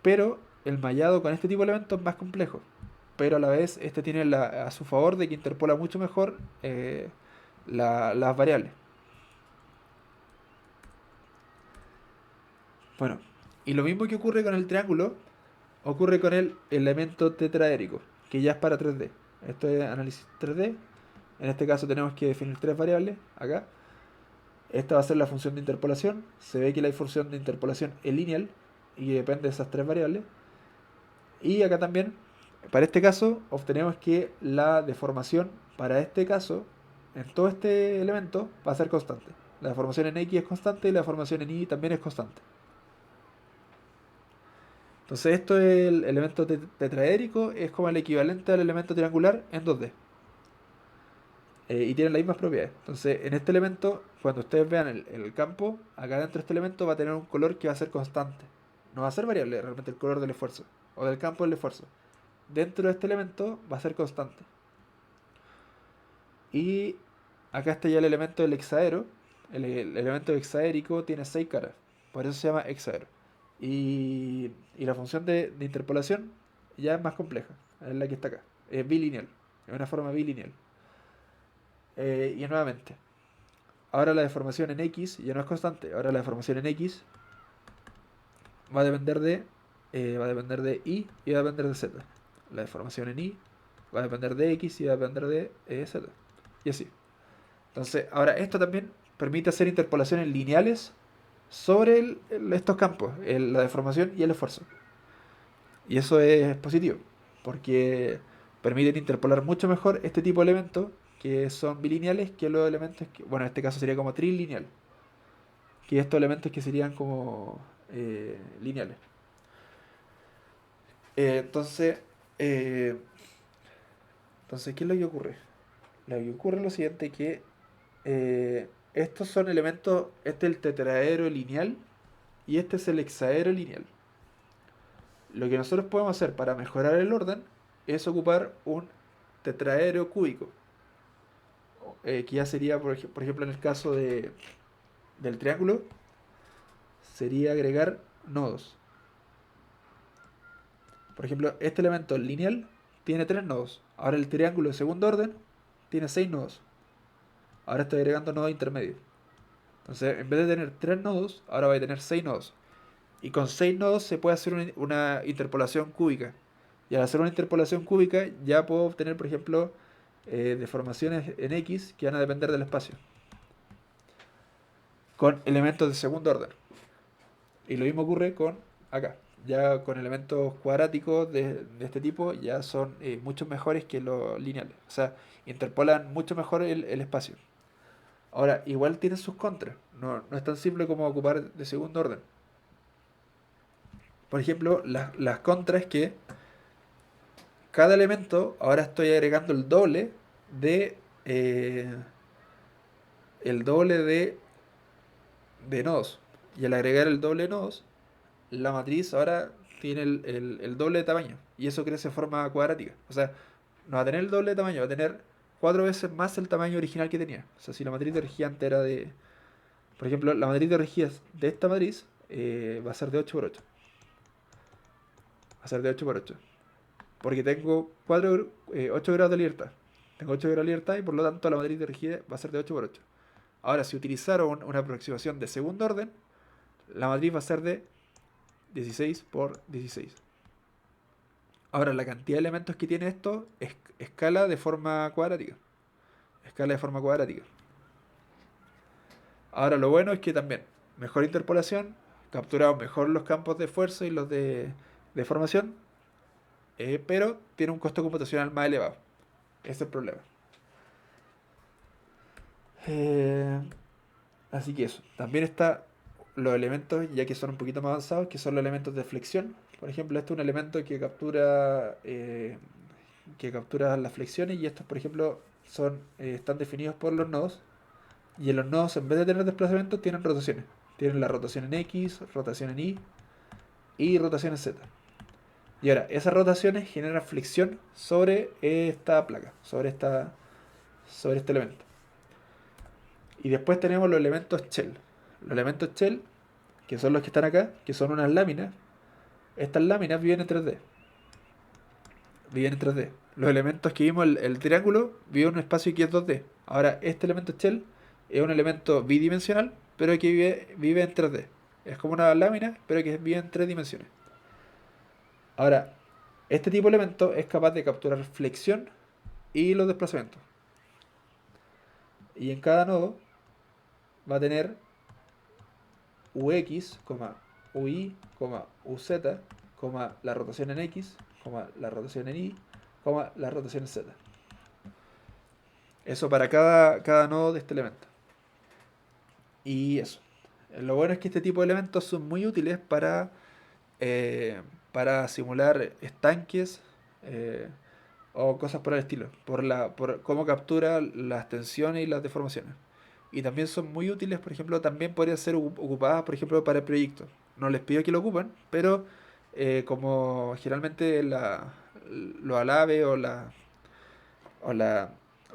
Pero el mallado con este tipo de elementos es más complejo. Pero a la vez, este tiene a su favor de que interpola mucho mejor las variables. Bueno, y lo mismo que ocurre con el triángulo, ocurre con el elemento tetraédrico, que ya es para 3D. Esto es análisis 3D. En este caso tenemos que definir tres variables acá. Esta va a ser la función de interpolación. Se ve que la función de interpolación es lineal y depende de esas tres variables. Y acá también, para este caso, obtenemos que la deformación para este caso, en todo este elemento, va a ser constante. La deformación en X es constante y la deformación en Y también es constante. Entonces esto es el elemento tetraédrico, es como el equivalente al elemento triangular en 2D. y tienen las mismas propiedades. Entonces, en este elemento, cuando ustedes vean el campo, acá dentro de este elemento va a tener un color que va a ser constante. No va a ser variable realmente el color del esfuerzo, o del campo del esfuerzo. Dentro de este elemento va a ser constante. Y acá está ya el elemento del hexaedro. El elemento hexaérico tiene 6 caras, por eso se llama hexaedro. Y la función de interpolación ya es más compleja, es la que está acá. Es bilineal, es una forma bilineal. Y nuevamente, ahora la deformación en X ya no es constante. Ahora la deformación en X va a depender de Y y va a depender de Z. La deformación en Y va a depender de X y va a depender de Z. Y así. Entonces, ahora esto también permite hacer interpolaciones lineales sobre estos campos, la deformación y el esfuerzo. Y eso es positivo, porque permiten interpolar mucho mejor este tipo de elementos que son bilineales que los elementos que, bueno, en este caso sería como trilineal, que estos elementos que serían como lineales. Eh, entonces, eh, entonces, ¿qué es lo que ocurre? Lo que ocurre es lo siguiente, que estos son elementos, este es el tetraedro lineal y este es el hexaedro lineal. Lo que nosotros podemos hacer para mejorar el orden es ocupar un tetraedro cúbico, que ya sería, por ejemplo, en el caso del triángulo, sería agregar nodos. Por ejemplo, este elemento lineal tiene 3 nodos. Ahora el triángulo de segundo orden tiene 6 nodos. Ahora estoy agregando nodos intermedios. Entonces, en vez de tener 3 nodos, ahora voy a tener 6 nodos. Y con 6 nodos se puede hacer una interpolación cúbica. Y al hacer una interpolación cúbica ya puedo obtener, por ejemplo, deformaciones en X que van a depender del espacio. Con elementos de segundo orden. Y lo mismo ocurre con acá. Ya con elementos cuadráticos de este tipo ya son mucho mejores que los lineales. O sea, interpolan mucho mejor el espacio. Ahora, igual tiene sus contras. No es tan simple como ocupar de segundo orden. Por ejemplo, las contras es que cada elemento ahora estoy agregando de eh, el doble de nodos. Y al agregar el doble de nodos, la matriz ahora tiene el doble de tamaño. Y eso crece de forma cuadrática. O sea, no va a tener el doble de tamaño, va a tener 4 veces más el tamaño original que tenía. O sea, si la matriz de regía era de... Por ejemplo, la matriz de regias de esta matriz va a ser de 8 por 8. Va a ser de 8 por 8. Porque tengo 8 grados de libertad. Tengo 8 grados de libertad y por lo tanto la matriz de rigidez va a ser de 8 por 8. Ahora, si utilizaron una aproximación de segundo orden, la matriz va a ser de 16 por 16. Ahora, la cantidad de elementos que tiene esto escala de forma cuadrática. Escala de forma cuadrática. Ahora, lo bueno es que también, mejor interpolación, capturamos mejor los campos de esfuerzo y los de deformación, pero tiene un costo computacional más elevado. Ese es el problema. Eh, Así que eso. También está los elementos, ya que son un poquito más avanzados, que son los elementos de flexión. Por ejemplo, este es un elemento que captura las flexiones y estos, por ejemplo, están definidos por los nodos. Y en los nodos, en vez de tener desplazamientos, tienen rotaciones. Tienen la rotación en X, rotación en y rotación en Z. Y ahora, esas rotaciones generan flexión sobre esta placa, sobre este elemento. Y después tenemos los elementos shell. Los elementos shell, que son los que están acá, que son unas láminas. Estas láminas viven en 3D. Viven en 3D. Los elementos que vimos, el triángulo, vive en un espacio que es 2D. Ahora, este elemento shell es un elemento bidimensional, pero que vive en 3D. Es como una lámina, pero que vive en 3 dimensiones. Ahora, este tipo de elemento es capaz de capturar flexión y los desplazamientos. Y en cada nodo va a tener UX, UI, UZ, la rotación en X, la rotación en Y, la rotación en Z. Eso para cada nodo de este elemento. Y eso. Lo bueno es que este tipo de elementos son muy útiles eh, para simular estanques, eh, o cosas por el estilo, por cómo captura las tensiones y las deformaciones. Y también son muy útiles, por ejemplo, también podrían ser ocupadas, por ejemplo, para el proyecto. No les pido que lo ocupen, pero como generalmente los alaves o, la, o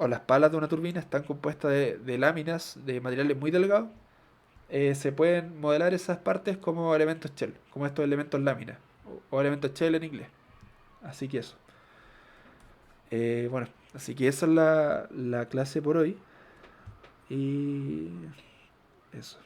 las palas de una turbina están compuestas de láminas de materiales muy delgados, se pueden modelar esas partes como elementos shell, como estos elementos láminas, o elementos shell en inglés. Así que eso. Bueno, así que esa es la clase por hoy. Y eso.